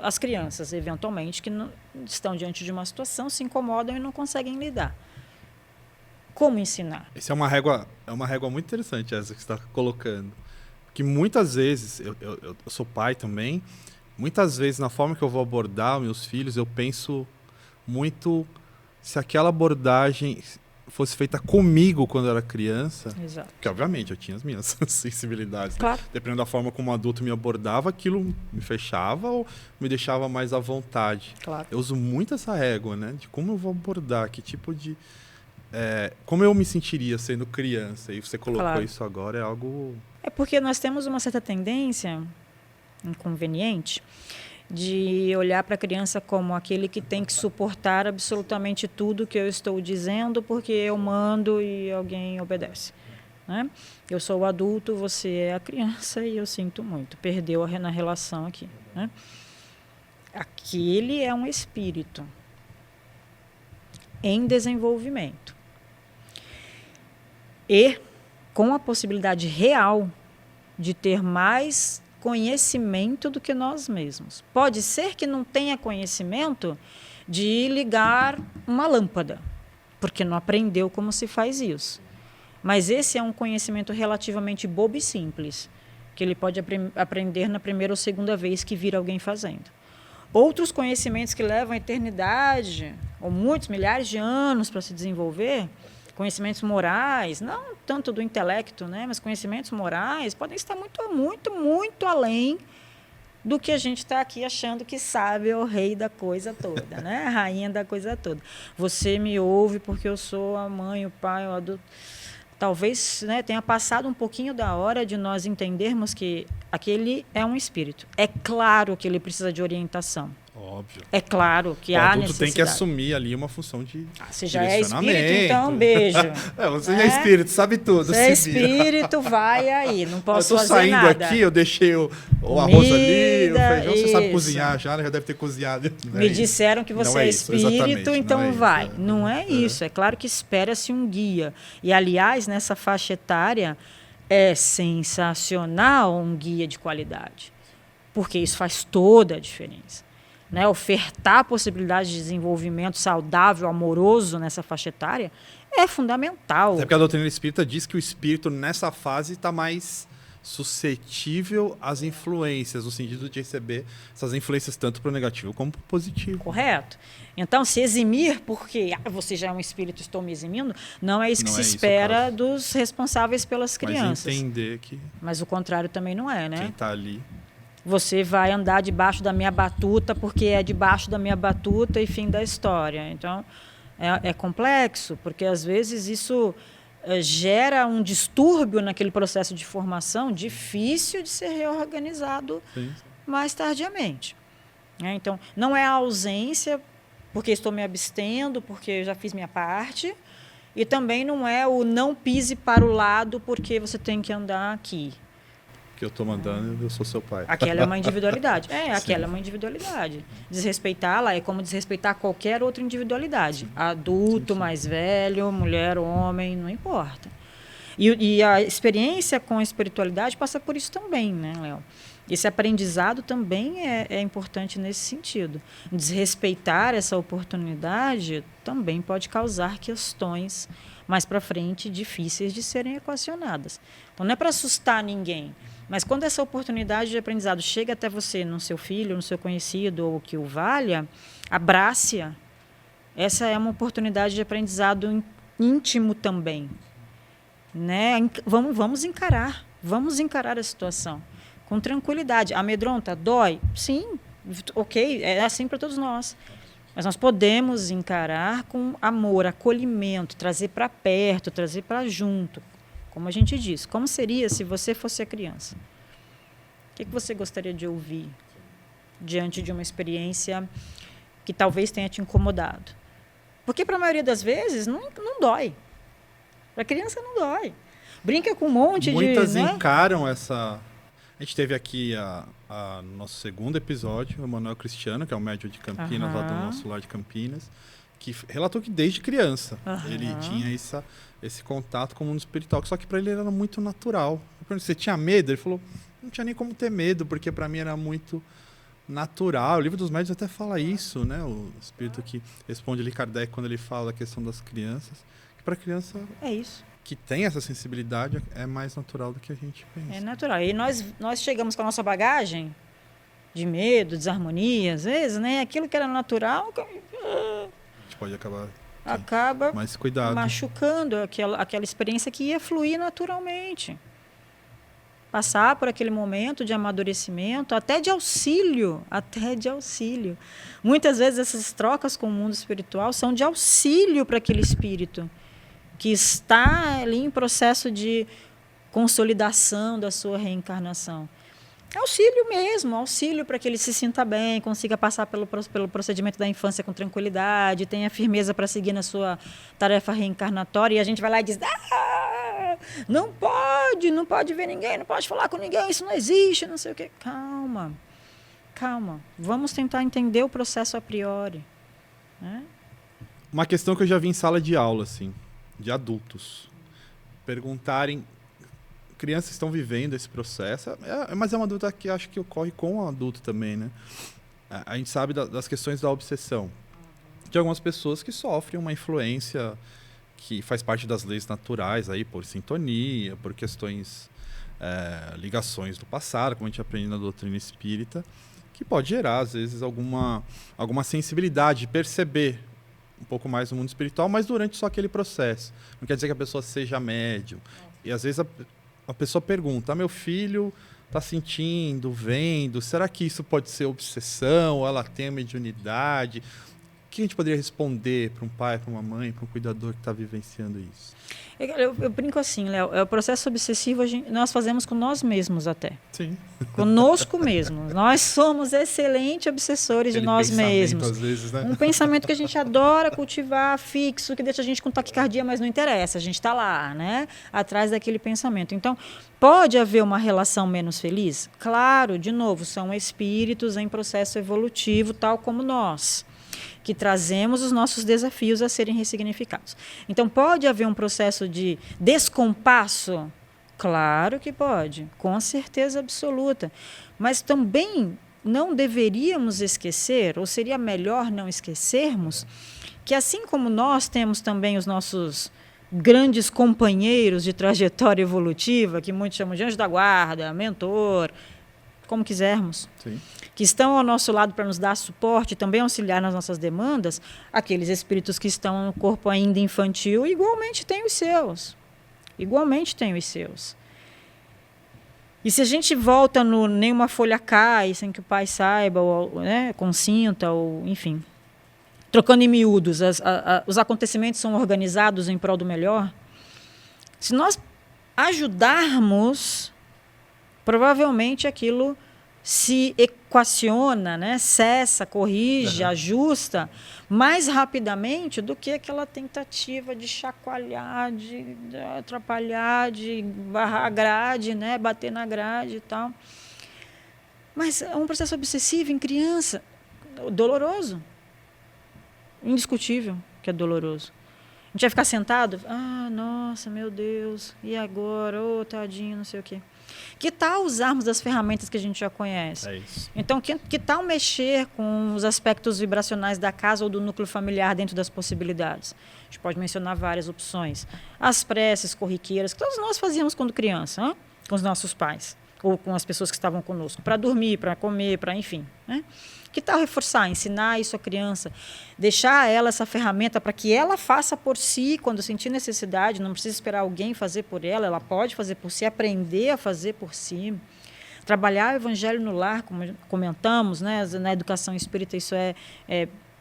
as crianças, eventualmente, que estão diante de uma situação, se incomodam e não conseguem lidar. Como ensinar? Essa é uma régua muito interessante, essa que você está colocando. Que muitas vezes, eu sou pai também, muitas vezes na forma que eu vou abordar meus filhos, eu penso muito se aquela abordagem fosse feita comigo quando eu era criança. Exato. Porque, obviamente, eu tinha as minhas sensibilidades. Claro. Né? Dependendo da forma como o adulto me abordava, aquilo me fechava ou me deixava mais à vontade. Claro. Eu uso muito essa régua, né? De como eu vou abordar, que tipo de... como eu me sentiria sendo criança. E você colocou isso agora, é algo... É porque nós temos uma certa tendência inconveniente de olhar para a criança como aquele que tem que suportar absolutamente tudo que eu estou dizendo porque eu mando e alguém obedece. Né? Eu sou o adulto, você é a criança e eu sinto muito. Perdeu na relação aqui. Né? Aquele é um espírito em desenvolvimento. E com a possibilidade real de ter mais conhecimento do que nós mesmos. Pode ser que não tenha conhecimento de ligar uma lâmpada, porque não aprendeu como se faz isso. Mas esse é um conhecimento relativamente bobo e simples, que ele pode aprender na primeira ou segunda vez que vir alguém fazendo. Outros conhecimentos que levam a eternidade, ou muitos, milhares de anos para se desenvolver, conhecimentos morais, não tanto do intelecto, né, mas conhecimentos morais podem estar muito, muito, muito além do que a gente está aqui achando que sabe, é o rei da coisa toda, né, a rainha da coisa toda. Você me ouve porque eu sou a mãe, o pai, o adulto. Talvez, né, tenha passado um pouquinho da hora de nós entendermos que aquele é um espírito. É claro que ele precisa de orientação. Óbvio. É claro que o há adulto necessidade. tem que assumir ali uma função de você já é espírito, então beijo. Você já é espírito, sabe tudo. Você é espírito, vai aí, não posso fazer saindo nada. Aqui, eu deixei o arroz ali, o feijão, você sabe cozinhar já deve ter cozinhado. Me disseram que você é espírito, então vai. Não é isso, é claro que espera-se um guia. E, aliás, nessa faixa etária, é sensacional um guia de qualidade, porque isso faz toda a diferença. Né, ofertar a possibilidade de desenvolvimento saudável, amoroso nessa faixa etária é fundamental. Até porque a doutrina espírita diz que o espírito nessa fase está mais suscetível às influências, no sentido de receber essas influências tanto para o negativo como para o positivo. Correto. Então, se eximir porque você já é um espírito, estou me eximindo, não é isso que se espera dos responsáveis pelas crianças. Mas entender que... Mas o contrário também não é, né? Quem está ali... Você vai andar debaixo da minha batuta porque é debaixo da minha batuta e fim da história. Então, é complexo, porque às vezes isso gera um distúrbio naquele processo de formação difícil de ser reorganizado mais tardiamente. Então, não é a ausência, porque estou me abstendo, porque eu já fiz minha parte, e também não é o não pise para o lado porque você tem que andar aqui. Que eu estou mandando, eu sou seu pai. Aquela é uma individualidade. Aquela é uma individualidade. Desrespeitá-la é como desrespeitar qualquer outra individualidade. Adulto, mais velho, mulher, homem, não importa. E a experiência com a espiritualidade passa por isso também, né, Léo? Esse aprendizado também é importante nesse sentido. Desrespeitar essa oportunidade também pode causar questões mais para frente difíceis de serem equacionadas. Então, não é para assustar ninguém, mas quando essa oportunidade de aprendizado chega até você, no seu filho, no seu conhecido, ou que o valha, abrace-a. Essa é uma oportunidade de aprendizado íntimo também. Né? Vamos encarar a situação com tranquilidade. Amedronta, dói? Sim, ok, é assim para todos nós. Mas nós podemos encarar com amor, acolhimento, trazer para perto, trazer para junto. Como a gente diz, como seria se você fosse a criança? O que você gostaria de ouvir diante de uma experiência que talvez tenha te incomodado? Porque para a maioria das vezes não dói. Para a criança não dói. Brinca com um monte Muitas encaram essa... A gente teve aqui no nosso segundo episódio, o Manuel Cristiano, que é um médium de Campinas, lá do nosso lar de Campinas, que relatou que desde criança ele tinha esse contato com o mundo espiritual, só que para ele era muito natural. Eu perguntei, você tinha medo? Ele falou, não tinha nem como ter medo, porque para mim era muito natural. O Livro dos Médiuns até fala isso, né? O espírito que responde ali Kardec quando ele fala a questão das crianças, que para a criança é isso. Que tem essa sensibilidade é mais natural do que a gente pensa. É natural. E nós chegamos com a nossa bagagem de medo, desarmonia, às vezes, né? Aquilo que era natural... A gente pode acaba mais cuidado, machucando aquela experiência que ia fluir naturalmente. Passar por aquele momento de amadurecimento, até de auxílio. Muitas vezes essas trocas com o mundo espiritual são de auxílio para aquele espírito que está ali em processo de consolidação da sua reencarnação. Auxílio mesmo, auxílio para que ele se sinta bem, consiga passar pelo procedimento da infância com tranquilidade, tenha firmeza para seguir na sua tarefa reencarnatória, e a gente vai lá e diz, não pode ver ninguém, não pode falar com ninguém, isso não existe, não sei o quê. Calma, vamos tentar entender o processo a priori. Né? Uma questão que eu já vi em sala de aula, assim, de adultos, perguntarem, crianças estão vivendo esse processo, mas é uma dúvida que acho que ocorre com o adulto também, né? A gente sabe das questões da obsessão, de algumas pessoas que sofrem uma influência que faz parte das leis naturais, aí, por sintonia, por questões, ligações do passado, como a gente aprende na doutrina espírita, que pode gerar, às vezes, alguma sensibilidade de perceber um pouco mais no mundo espiritual, mas durante só aquele processo. Não quer dizer que a pessoa seja médium. E às vezes a pessoa pergunta, meu filho está sentindo, vendo, será que isso pode ser obsessão, ou ela tem a mediunidade? O que a gente poderia responder para um pai, para uma mãe, para um cuidador que está vivenciando isso? Eu brinco assim, Léo, o processo obsessivo nós fazemos com nós mesmos até. Sim. Conosco mesmo. Nós somos excelentes obsessores de nós mesmos. Às vezes, né? Um pensamento que a gente adora cultivar, fixo, que deixa a gente com taquicardia, mas não interessa, a gente está lá, né? Atrás daquele pensamento. Então, pode haver uma relação menos feliz? Claro, de novo, são espíritos em processo evolutivo, tal como nós, que trazemos os nossos desafios a serem ressignificados. Então, pode haver um processo de descompasso? Claro que pode, com certeza absoluta. Mas também não deveríamos esquecer, ou seria melhor não esquecermos, que assim como nós temos também os nossos grandes companheiros de trajetória evolutiva, que muitos chamam de anjo da guarda, mentor, como quisermos, Sim. que estão ao nosso lado para nos dar suporte e também auxiliar nas nossas demandas, aqueles espíritos que estão no corpo ainda infantil igualmente têm os seus. Igualmente têm os seus. E se a gente volta no nenhuma folha cai, sem que o pai saiba, ou consinta, ou enfim, trocando em miúdos, os acontecimentos são organizados em prol do melhor. Se nós ajudarmos, provavelmente aquilo se equaciona, né? Cessa, corrige, ajusta mais rapidamente do que aquela tentativa de chacoalhar, de atrapalhar, de barrar a grade, né? Bater na grade e tal. Mas é um processo obsessivo em criança, doloroso. Indiscutível que é doloroso. A gente vai ficar sentado? Ah, nossa, meu Deus, e agora? Ô, tadinho, não sei o quê. Que tal usarmos as ferramentas que a gente já conhece? É isso. Então, que tal mexer com os aspectos vibracionais da casa ou do núcleo familiar dentro das possibilidades? A gente pode mencionar várias opções. As preces corriqueiras, que todos nós fazíamos quando criança, hein? Com os nossos pais, ou com as pessoas que estavam conosco, para dormir, para comer, para enfim, né? Que tal reforçar, ensinar isso à criança, deixar a ela essa ferramenta para que ela faça por si quando sentir necessidade, não precisa esperar alguém fazer por ela pode fazer por si, aprender a fazer por si. Trabalhar o evangelho no lar, como comentamos, né? Na educação espírita isso é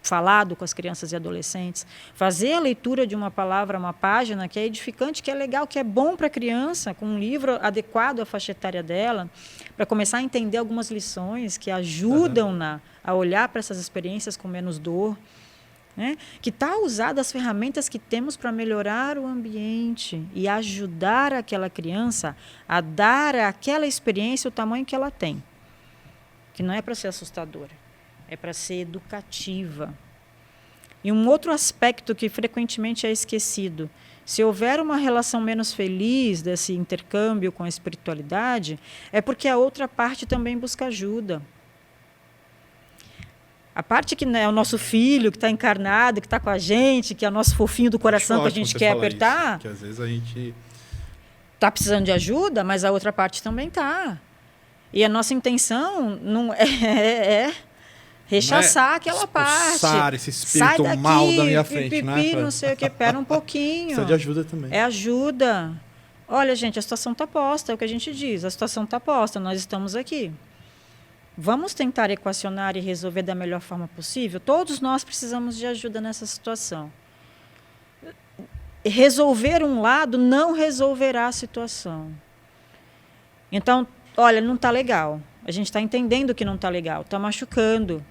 falado com as crianças e adolescentes. Fazer a leitura de uma palavra, uma página, que é edificante, que é legal, que é bom para a criança, com um livro adequado à faixa etária dela, para começar a entender algumas lições que ajudam a olhar para essas experiências com menos dor. Né? Que tal usar das ferramentas que temos para melhorar o ambiente e ajudar aquela criança a dar àquela experiência o tamanho que ela tem. Que não é para ser assustadora. É para ser educativa. E um outro aspecto que frequentemente é esquecido, se houver uma relação menos feliz desse intercâmbio com a espiritualidade, é porque a outra parte também busca ajuda. A parte que é o nosso filho, que está encarnado, que está com a gente, que é o nosso fofinho do coração que a gente quer apertar, que às vezes a gente está precisando de ajuda, mas a outra parte também está. E a nossa intenção não é rechaçar aquela parte. Esse espírito daqui, mal da minha frente, pipi, não sei o que, pera um pouquinho. Precisa de ajuda também. É ajuda. Olha, gente, a situação está posta, é o que a gente diz, a situação está posta, nós estamos aqui. Vamos tentar equacionar e resolver da melhor forma possível? Todos nós precisamos de ajuda nessa situação. Resolver um lado não resolverá a situação. Então, olha, não está legal. A gente está entendendo que não está legal, está machucando.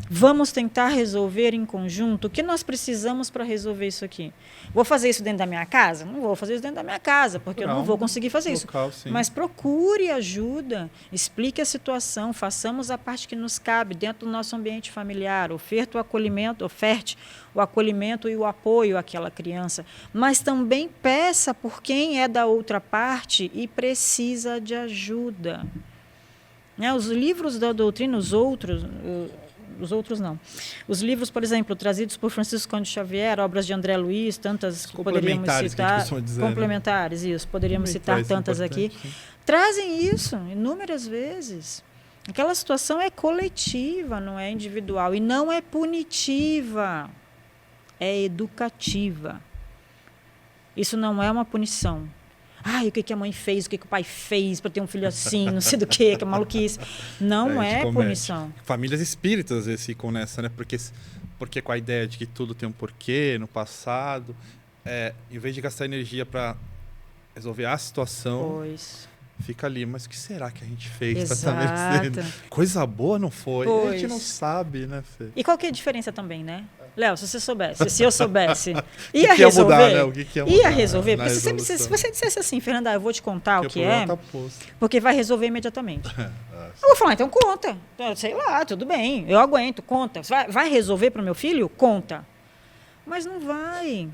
Vamos tentar resolver em conjunto o que nós precisamos para resolver isso aqui. Vou fazer isso dentro da minha casa? Não vou fazer isso dentro da minha casa, porque eu não vou conseguir fazer isso. Mas procure ajuda, explique a situação, façamos a parte que nos cabe dentro do nosso ambiente familiar, oferte o acolhimento e o apoio àquela criança, mas também peça por quem é da outra parte e precisa de ajuda. Os livros da doutrina, os outros não. Os livros, por exemplo, trazidos por Francisco Cândido Xavier, obras de André Luiz, tantas que poderíamos citar. Complementares, isso, poderíamos citar tantas aqui. Sim. Trazem isso inúmeras vezes. Aquela situação é coletiva, não é individual. E não é punitiva, é educativa. Isso não é uma punição. Ai, o que a mãe fez, o que o pai fez para ter um filho assim, não sei do que é maluquice. Não é punição. Famílias espíritas às vezes ficam nessa, né? Porque com a ideia de que tudo tem um porquê no passado, em vez de gastar energia para resolver a situação, fica ali. Mas o que será que a gente fez para estar merecendo? Coisa boa não foi. A gente não sabe, né, Fê? E qual que é a diferença também, né? Léo, se você soubesse, se eu soubesse, ia resolver? Mudar, né? O que ia mudar, ia resolver? Porque se você dissesse assim, Fernanda, eu vou te contar o que é, porque vai resolver imediatamente. Eu vou falar, então conta. Sei lá, tudo bem, eu aguento, conta. Vai resolver para o meu filho? Conta. Mas não vai.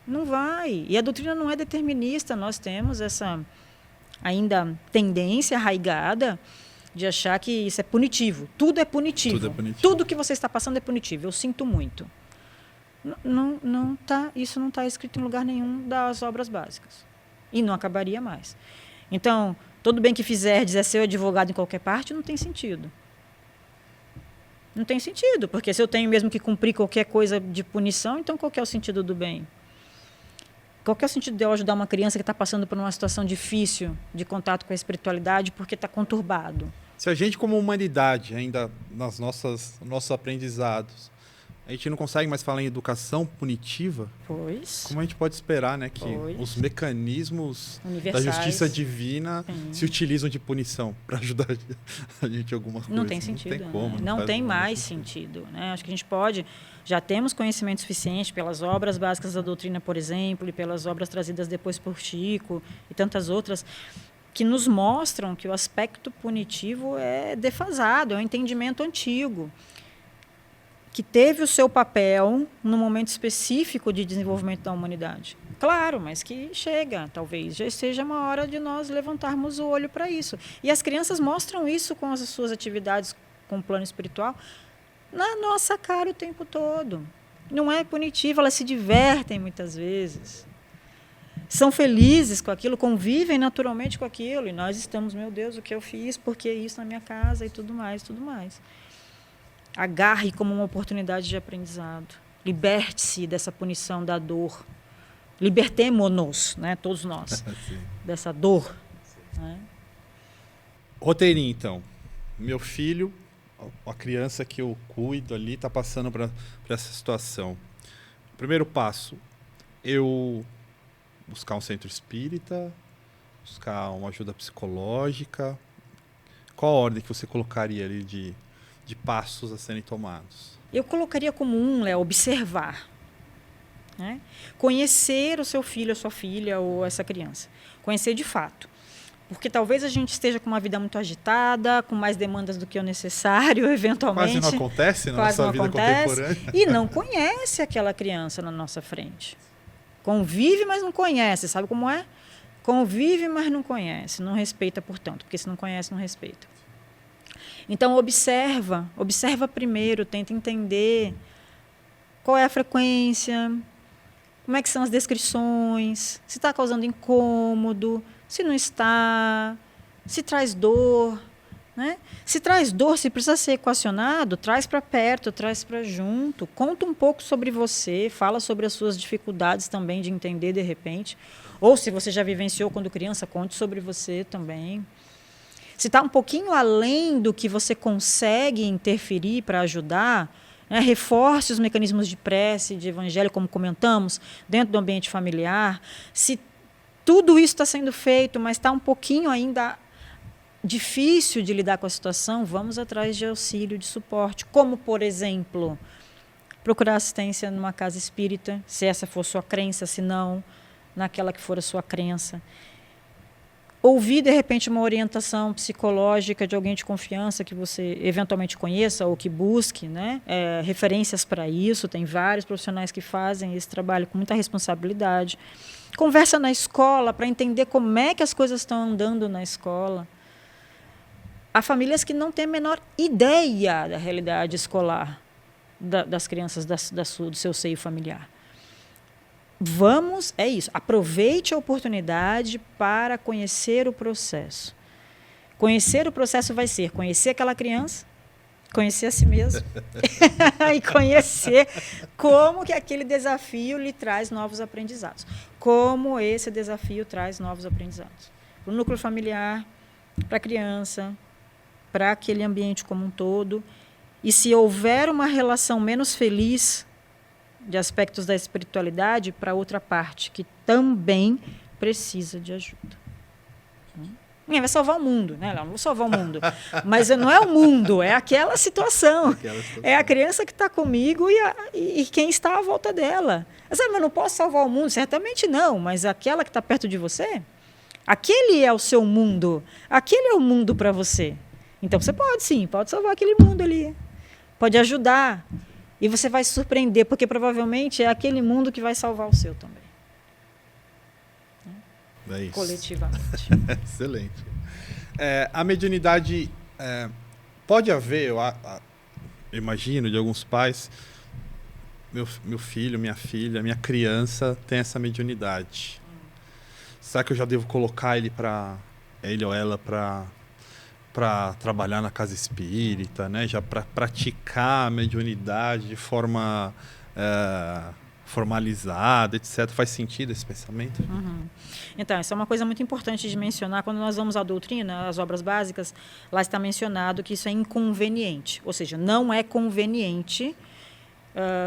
Não vai. E a doutrina não é determinista, nós temos essa ainda tendência arraigada de achar que isso é punitivo. Tudo é punitivo. Tudo que você está passando é punitivo. Eu sinto muito. Isso não está escrito em lugar nenhum das obras básicas. E não acabaria mais. Então, tudo bem que dizer ser advogado em qualquer parte, não tem sentido. Não tem sentido, porque se eu tenho mesmo que cumprir qualquer coisa de punição, então qual que é o sentido do bem? Qual que é o sentido de eu ajudar uma criança que está passando por uma situação difícil de contato com a espiritualidade porque está conturbado? Se a gente, como humanidade, ainda nossos aprendizados, a gente não consegue mais falar em educação punitiva, como a gente pode esperar, né, que os mecanismos da justiça divina se utilizam de punição para ajudar a gente em alguma coisa? Não tem sentido. Não tem como. Não tem mais sentido. Né? Acho que a gente já temos conhecimento suficiente pelas obras básicas da doutrina, por exemplo, e pelas obras trazidas depois por Chico e tantas outras, que nos mostram que o aspecto punitivo é defasado, é um entendimento antigo, que teve o seu papel no momento específico de desenvolvimento da humanidade. Claro, mas que talvez já seja uma hora de nós levantarmos o olho para isso. E as crianças mostram isso com as suas atividades com o plano espiritual na nossa cara o tempo todo. Não é punitivo, elas se divertem muitas vezes. São felizes com aquilo, convivem naturalmente com aquilo. E nós estamos, meu Deus, o que eu fiz, por que isso na minha casa e tudo mais, tudo mais. Agarre como uma oportunidade de aprendizado. Liberte-se dessa punição da dor. Libertemo-nos, né, todos nós, dessa dor. Né? Roteirinho, então. Meu filho, a criança que eu cuido ali, está passando por essa situação. Primeiro passo, eu buscar um centro espírita, buscar uma ajuda psicológica. Qual a ordem que você colocaria ali de passos a serem tomados? Eu colocaria como Léo, observar. Né? Conhecer o seu filho, a sua filha ou essa criança. Conhecer de fato. Porque talvez a gente esteja com uma vida muito agitada, com mais demandas do que o necessário, eventualmente. Quase não acontece na nossa vida contemporânea. E não conhece aquela criança na nossa frente. Convive, mas não conhece. Sabe como é? Convive, mas não conhece. Não respeita, portanto. Porque se não conhece, não respeita. Então, observa primeiro, tenta entender qual é a frequência, como é que são as descrições, se está causando incômodo, se não está, se traz dor. Né? Se traz dor, se precisa ser equacionado, traz para perto, traz para junto, conta um pouco sobre você, fala sobre as suas dificuldades também de entender de repente, ou se você já vivenciou quando criança, conte sobre você também. Se está um pouquinho além do que você consegue interferir para ajudar, né, reforce os mecanismos de prece, de evangelho, como comentamos, dentro do ambiente familiar. Se tudo isso está sendo feito, mas está um pouquinho ainda difícil de lidar com a situação, vamos atrás de auxílio, de suporte. Como, por exemplo, procurar assistência numa casa espírita, se essa for sua crença, se não, naquela que for a sua crença. Ouvir, de repente, uma orientação psicológica de alguém de confiança que você eventualmente conheça ou que busque, né? Referências para isso. Tem vários profissionais que fazem esse trabalho com muita responsabilidade. Conversa na escola para entender como é que as coisas estão andando na escola. Há famílias que não têm a menor ideia da realidade escolar das crianças do seu seio familiar. Aproveite a oportunidade para conhecer o processo. Conhecer o processo vai ser conhecer aquela criança, conhecer a si mesmo e conhecer como que aquele desafio lhe traz novos aprendizados. Como esse desafio traz novos aprendizados. Para o núcleo familiar, para a criança, para aquele ambiente como um todo. E se houver uma relação menos feliz de aspectos da espiritualidade, para outra parte, que também precisa de ajuda. Vai salvar o mundo, né? Não vou salvar o mundo. Mas não é o mundo, é aquela situação. É a criança que está comigo e quem está à volta dela. Mas eu não posso salvar o mundo? Certamente não, mas aquela que está perto de você, aquele é o seu mundo. Aquele é o mundo para você. Então você pode salvar aquele mundo ali. Pode ajudar. E você vai se surpreender, porque provavelmente é aquele mundo que vai salvar o seu também. É isso. Coletivamente. Excelente. A mediunidade, pode haver, eu imagino, de alguns pais, meu filho, minha filha, minha criança tem essa mediunidade. Será que eu já devo colocar ele ou ela para trabalhar na casa espírita, né? Já para praticar a mediunidade de forma formalizada, etc. Faz sentido esse pensamento? Uhum. Então, isso é uma coisa muito importante de mencionar. Quando nós vamos à doutrina, às obras básicas, lá está mencionado que isso é inconveniente. Ou seja, não é conveniente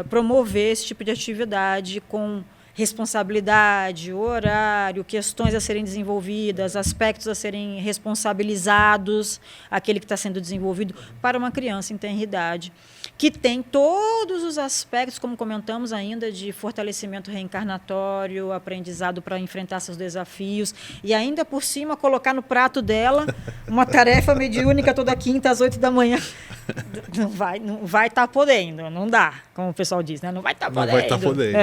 promover esse tipo de atividade com responsabilidade, horário, questões a serem desenvolvidas, aspectos a serem responsabilizados, aquele que está sendo desenvolvido para uma criança em tenra idade, que tem todos os aspectos, como comentamos ainda, de fortalecimento reencarnatório, aprendizado para enfrentar seus desafios, e ainda por cima colocar no prato dela uma tarefa mediúnica toda quinta às 8 da manhã. Não vai estar podendo, não dá, como o pessoal diz, né? Não vai estar podendo. Não vai estar podendo.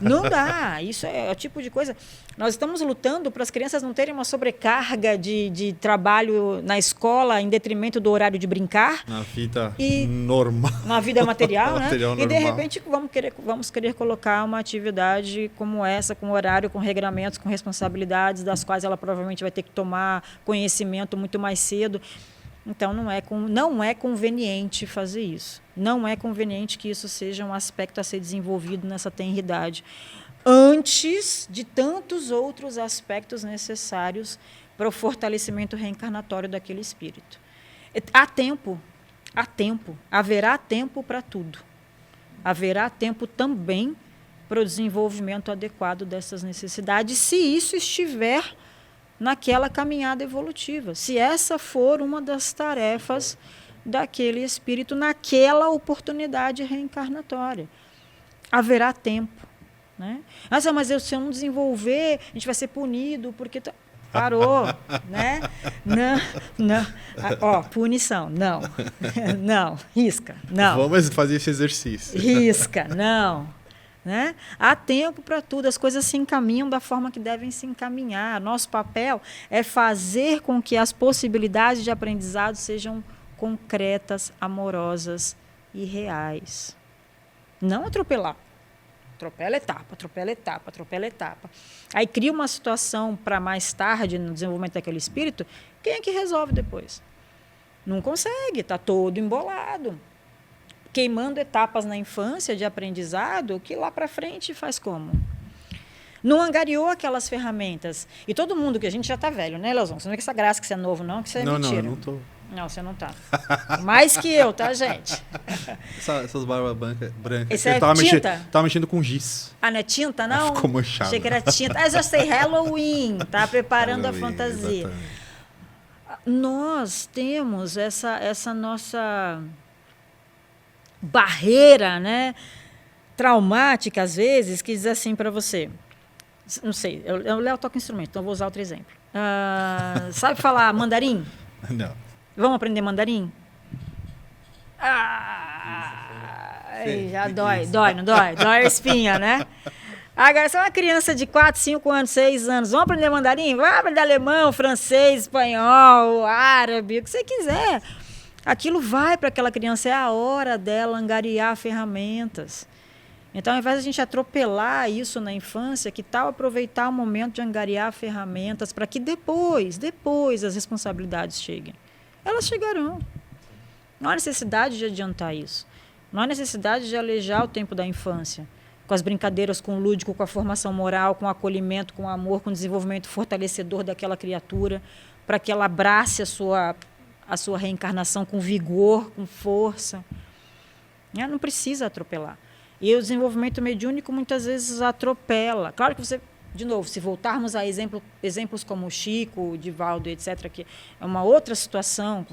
Não dá. Isso é o tipo de coisa. Nós estamos lutando para as crianças não terem uma sobrecarga de trabalho na escola em detrimento do horário de brincar. Na vida normal. Na vida material, né? Material e de normal. repente vamos querer colocar uma atividade como essa, com horário, com regramentos, com responsabilidades, das quais ela provavelmente vai ter que tomar conhecimento muito mais cedo. Então, não é conveniente fazer isso. Não é conveniente que isso seja um aspecto a ser desenvolvido nessa tenra idade, antes de tantos outros aspectos necessários para o fortalecimento reencarnatório daquele espírito. Há tempo, haverá tempo para tudo. Haverá tempo também para o desenvolvimento adequado dessas necessidades, se isso estiver naquela caminhada evolutiva, se essa for uma das tarefas daquele espírito naquela oportunidade reencarnatória. Haverá tempo. Né? Mas se eu não desenvolver, a gente vai ser punido porque... Parou, né? Não. Punição, não. Não, risca, não. Vamos fazer esse exercício. Risca, não. Né? Há tempo para tudo, as coisas se encaminham da forma que devem se encaminhar. Nosso papel é fazer com que as possibilidades de aprendizado sejam concretas, amorosas e reais. Não atropelar. Atropela etapa. Aí cria uma situação para mais tarde, no desenvolvimento daquele espírito, quem é que resolve depois? Não consegue, está todo embolado. Queimando etapas na infância de aprendizado, que lá para frente faz como? Não angariou aquelas ferramentas. E todo mundo, que a gente já está velho, né, Leozão? Você não é que essa graça que você é novo, não, que você é mentira. Não, eu não estou. Não, você não está. Mais que eu, tá, gente? Essas barbas brancas. Isso é tinta? Tava mexendo com giz. Ah, não é tinta, não? Ficou manchado. Achei que era tinta. Ah, já sei, Halloween. Tá preparando Halloween, a fantasia. Exatamente. Nós temos essa nossa barreira, né, traumática, às vezes, que diz assim para você. Não sei, o Léo toca instrumento, então eu vou usar outro exemplo. Sabe falar mandarim? Não. Vamos aprender mandarim? Já dói, não dói? Dói a espinha, né? Agora, se é uma criança de 4, 5 anos, 6 anos, vamos aprender mandarim? Vai aprender alemão, francês, espanhol, árabe, o que você quiser. Aquilo vai para aquela criança, é a hora dela angariar ferramentas. Então, ao invés de a gente atropelar isso na infância, que tal aproveitar o momento de angariar ferramentas para que depois as responsabilidades cheguem? Elas chegarão. Não há necessidade de adiantar isso. Não há necessidade de alejar o tempo da infância, com as brincadeiras, com o lúdico, com a formação moral, com o acolhimento, com o amor, com o desenvolvimento fortalecedor daquela criatura, para que ela abrace a sua reencarnação com vigor, com força. Não precisa atropelar. E o desenvolvimento mediúnico muitas vezes atropela. Claro que você, de novo, se voltarmos a exemplos como o Chico, o Divaldo, etc., que é uma outra situação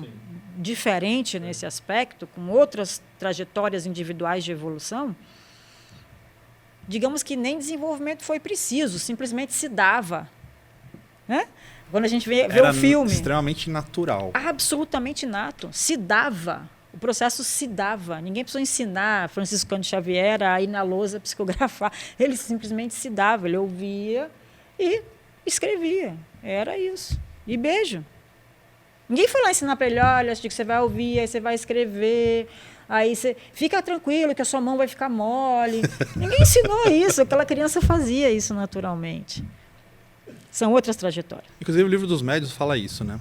diferente nesse aspecto, com outras trajetórias individuais de evolução, digamos que nem desenvolvimento foi preciso, simplesmente se dava. Né? Quando a gente vê o filme... extremamente natural. Absolutamente nato. Se dava. O processo se dava. Ninguém precisou ensinar Francisco Cândido Xavier a ir na lousa psicografar. Ele simplesmente se dava. Ele ouvia e escrevia. Era isso. E beijo. Ninguém foi lá ensinar para ele, olha, Chico, você vai ouvir, aí você vai escrever. Aí você fica tranquilo que a sua mão vai ficar mole. Ninguém ensinou isso, aquela criança fazia isso naturalmente. São outras trajetórias. Inclusive o livro dos médiuns fala isso, né?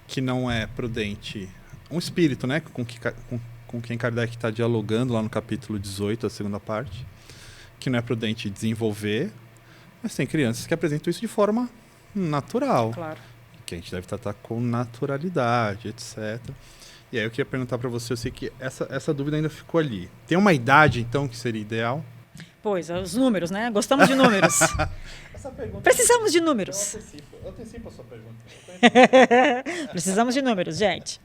Que não é prudente. Um espírito, né? Com quem Kardec está dialogando lá no capítulo 18, a segunda parte. Que não é prudente desenvolver, mas tem crianças que apresentam isso de forma natural. Claro. Que a gente deve tratar com naturalidade, etc. E aí eu queria perguntar para você, eu sei que essa dúvida ainda ficou ali. Tem uma idade, então, que seria ideal? Pois, os números, né? Gostamos de números. Precisamos de números. Eu antecipo a sua pergunta. Precisamos de números, gente.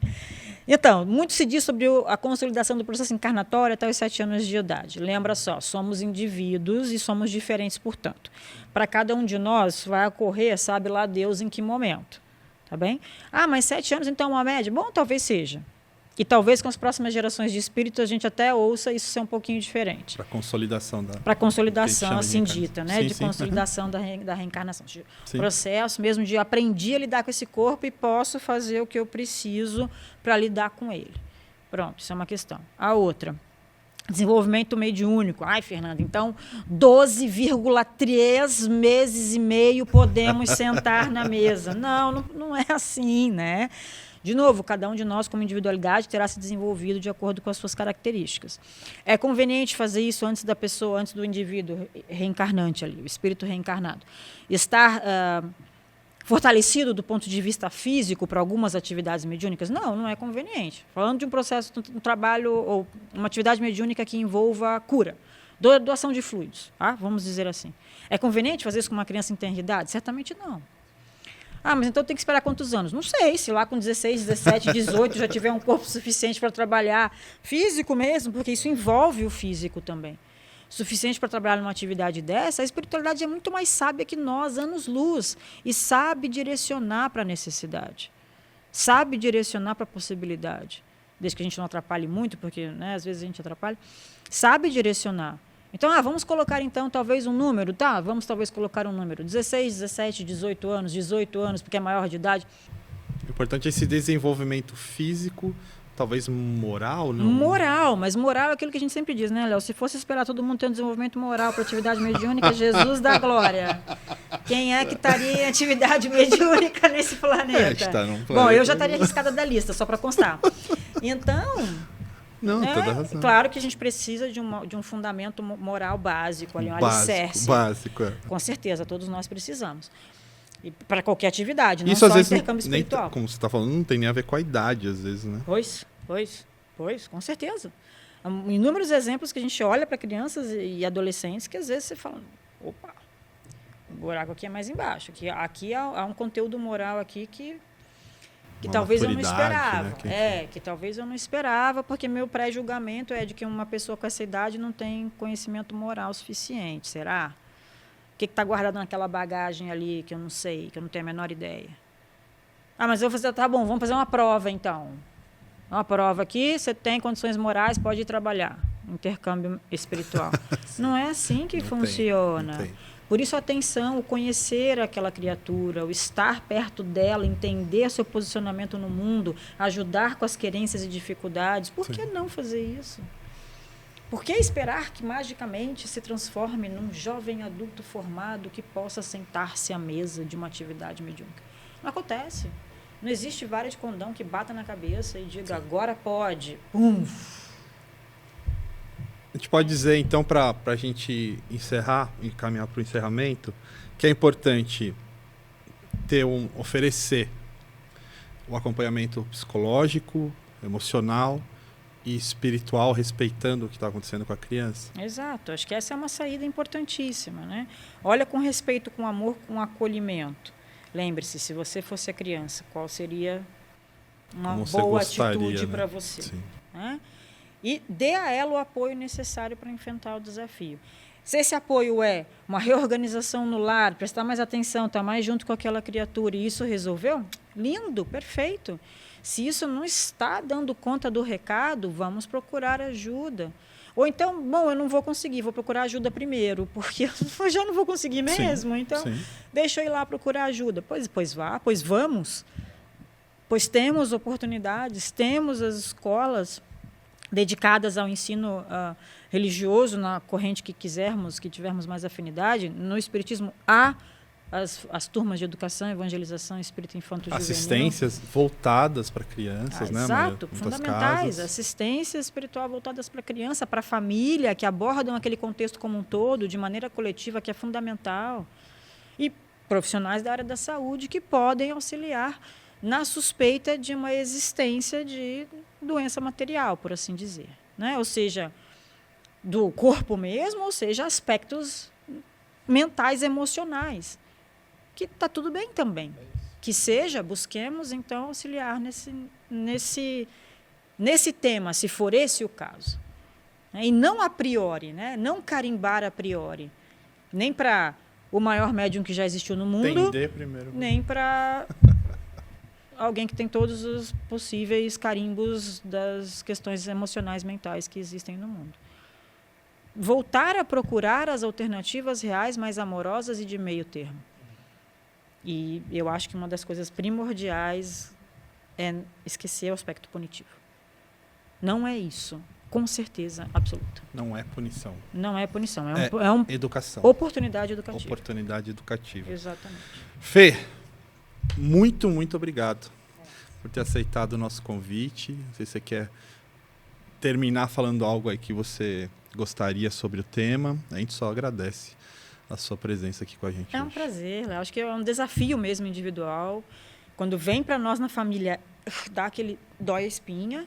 Então, muito se diz sobre a consolidação do processo encarnatório até os 7 anos de idade. Lembra só, somos indivíduos e somos diferentes, portanto. Para cada um de nós vai ocorrer, sabe lá Deus em que momento. Tá bem? Ah, mas 7 anos então é uma média? Bom, talvez seja. E talvez com as próximas gerações de espíritos a gente até ouça isso ser um pouquinho diferente. Para consolidação da... Para consolidação, assim dita, né? Sim, de sim. consolidação da reencarnação. Sim. Processo mesmo de aprendi a lidar com esse corpo e posso fazer o que eu preciso para lidar com ele. Pronto, isso é uma questão. A outra, desenvolvimento mediúnico. Ai, Fernanda, então 12,3 meses e meio podemos sentar na mesa. Não é assim, né? De novo, cada um de nós, como individualidade, terá se desenvolvido de acordo com as suas características. É conveniente fazer isso antes da pessoa, antes do indivíduo reencarnante ali, o espírito reencarnado. Estar fortalecido do ponto de vista físico para algumas atividades mediúnicas? Não é conveniente. Falando de um processo, um trabalho ou uma atividade mediúnica que envolva cura, doação de fluidos, tá? Vamos dizer assim. É conveniente fazer isso com uma criança em tenra idade? Certamente não. Ah, mas então tem que esperar quantos anos? Não sei, se lá com 16, 17, 18 já tiver um corpo suficiente para trabalhar físico mesmo, porque isso envolve o físico também. Suficiente para trabalhar numa atividade dessa, a espiritualidade é muito mais sábia que nós, anos-luz, e sabe direcionar para a necessidade, sabe direcionar para a possibilidade, desde que a gente não atrapalhe muito, porque né, às vezes a gente atrapalha, sabe direcionar. Então, vamos colocar, então, talvez um número, tá? Vamos talvez colocar um número. 16, 17, 18 anos, porque é maior de idade. O importante é esse desenvolvimento físico, talvez moral, não? Moral, mas moral é aquilo que a gente sempre diz, né, Léo? Se fosse esperar todo mundo ter um desenvolvimento moral para atividade mediúnica, Jesus da glória. Quem é que estaria em atividade mediúnica nesse planeta? Tá num planeta. Bom, eu já estaria arriscada da lista, só para constar. Então... Não, toda razão. Claro que a gente precisa de um fundamento moral básico, ali, um alicerce. Básico, é. Com certeza, todos nós precisamos. E para qualquer atividade, não isso, só às vezes, intercâmbio espiritual. Nem, como você está falando, não tem nem a ver com a idade, às vezes, né? Pois, com certeza. Há inúmeros exemplos que a gente olha para crianças e adolescentes que às vezes você fala, opa, o buraco aqui é mais embaixo. Aqui há um conteúdo moral aqui que talvez eu não esperava. Né? Que talvez eu não esperava, porque meu pré-julgamento é de que uma pessoa com essa idade não tem conhecimento moral suficiente. Será? O que está guardado naquela bagagem ali que eu não sei, que eu não tenho a menor ideia? Ah, mas eu vou fazer, tá bom, vamos fazer uma prova então. Uma prova aqui, você tem condições morais, pode ir trabalhar. Intercâmbio espiritual. Não é assim que funciona. Não tem. Por isso, a atenção, o conhecer aquela criatura, o estar perto dela, entender seu posicionamento no mundo, ajudar com as querências e dificuldades. Por que não fazer isso? Por que esperar que magicamente se transforme num jovem adulto formado que possa sentar-se à mesa de uma atividade mediúnica? Não acontece. Não existe vara de condão que bata na cabeça e diga, agora pode. Pum! A gente pode dizer, então, para a gente encerrar e caminhar para o encerramento, que é importante oferecer o acompanhamento psicológico, emocional e espiritual, respeitando o que está acontecendo com a criança. Exato. Acho que essa é uma saída importantíssima, né? Olha com respeito, com amor, com acolhimento. Lembre-se, se você fosse a criança, qual seria uma boa atitude, né, para você? Sim. Né? E dê a ela o apoio necessário para enfrentar o desafio. Se esse apoio é uma reorganização no lar, prestar mais atenção, estar mais junto com aquela criatura e isso resolveu, lindo, perfeito. Se isso não está dando conta do recado, vamos procurar ajuda. Ou então, bom, eu não vou conseguir, vou procurar ajuda primeiro, porque eu já não vou conseguir mesmo. Então, deixa eu ir lá procurar ajuda. Pois vá, pois vamos. Pois temos oportunidades, temos as escolas. dedicadas ao ensino religioso, na corrente que quisermos, que tivermos mais afinidade. No Espiritismo há as turmas de educação, evangelização, espírito infanto-juvenil. Assistências voltadas para crianças, né? Exato, Muitas fundamentais. casas. Assistência espiritual voltadas para a criança, para a família, que abordam aquele contexto como um todo, de maneira coletiva, que é fundamental. E profissionais da área da saúde que podem auxiliar na suspeita de uma existência de doença material, por assim dizer, né? Ou seja, do corpo mesmo, ou seja, aspectos mentais, emocionais, que está tudo bem também. Que seja, busquemos, então, auxiliar nesse tema, se for esse o caso. E não a priori, né? Não carimbar a priori, nem para o maior médium que já existiu no mundo, Entender primeiro. nem para alguém que tem todos os possíveis carimbos das questões emocionais, mentais que existem no mundo. Voltar a procurar as alternativas reais, mais amorosas e de meio termo. E eu acho que uma das coisas primordiais é esquecer o aspecto punitivo. Não é isso, com certeza absoluta. Não é punição. Não é punição, é uma educação. oportunidade educativa. Oportunidade educativa. Exatamente. Fê, muito, muito obrigado por ter aceitado o nosso convite. Não sei se você quer terminar falando algo aí que você gostaria sobre o tema. A gente só agradece a sua presença aqui com a gente É um hoje. prazer, eu acho que é um desafio mesmo individual. Quando vem para nós na família, dá aquele dói a espinha,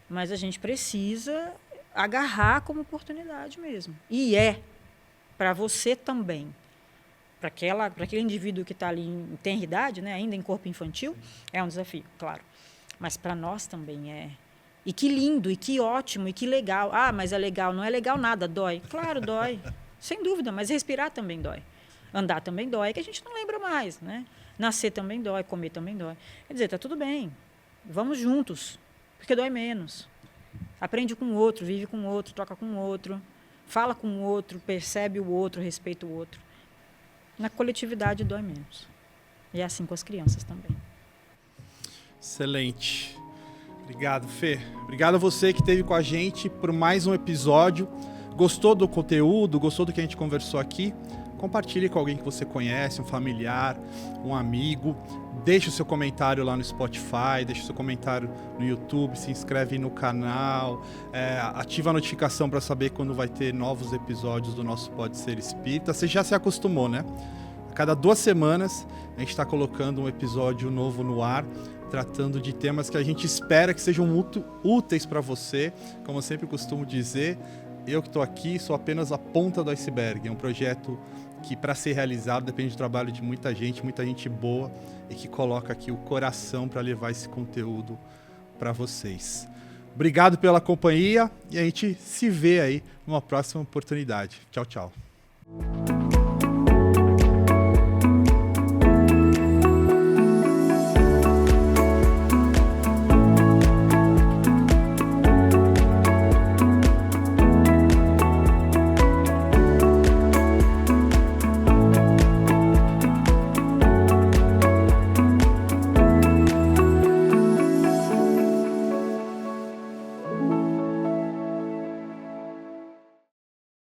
mas a gente precisa agarrar como oportunidade mesmo. E é para você também. Para aquele indivíduo que está ali em tenra idade, né, ainda em corpo infantil, é um desafio, claro. Mas para nós também é. E que lindo, e que ótimo, e que legal. Ah, mas é legal. Não é legal nada, dói. Claro, dói. Sem dúvida, mas respirar também dói. Andar também dói, que a gente não lembra mais, né? Nascer também dói, comer também dói. Quer dizer, tá tudo bem. Vamos juntos, porque dói menos. Aprende com o outro, vive com o outro, toca com o outro, fala com o outro, percebe o outro, respeita o outro. Na coletividade dói menos. E é assim com as crianças também. Excelente. Obrigado, Fê. Obrigado a você que esteve com a gente por mais um episódio. Gostou do conteúdo? Gostou do que a gente conversou aqui? Compartilhe com alguém que você conhece, um familiar, um amigo. Deixe o seu comentário lá no Spotify, deixe o seu comentário no YouTube, se inscreve no canal, ativa a notificação para saber quando vai ter novos episódios do nosso Pode Ser Espírita. Você já se acostumou, né? A cada 2 semanas a gente está colocando um episódio novo no ar, tratando de temas que a gente espera que sejam muito úteis para você. Como eu sempre costumo dizer, eu que estou aqui sou apenas a ponta do iceberg. É um projeto que, para ser realizado, depende do trabalho de muita gente boa e que coloca aqui o coração para levar esse conteúdo para vocês. Obrigado pela companhia e a gente se vê aí numa próxima oportunidade. Tchau, tchau.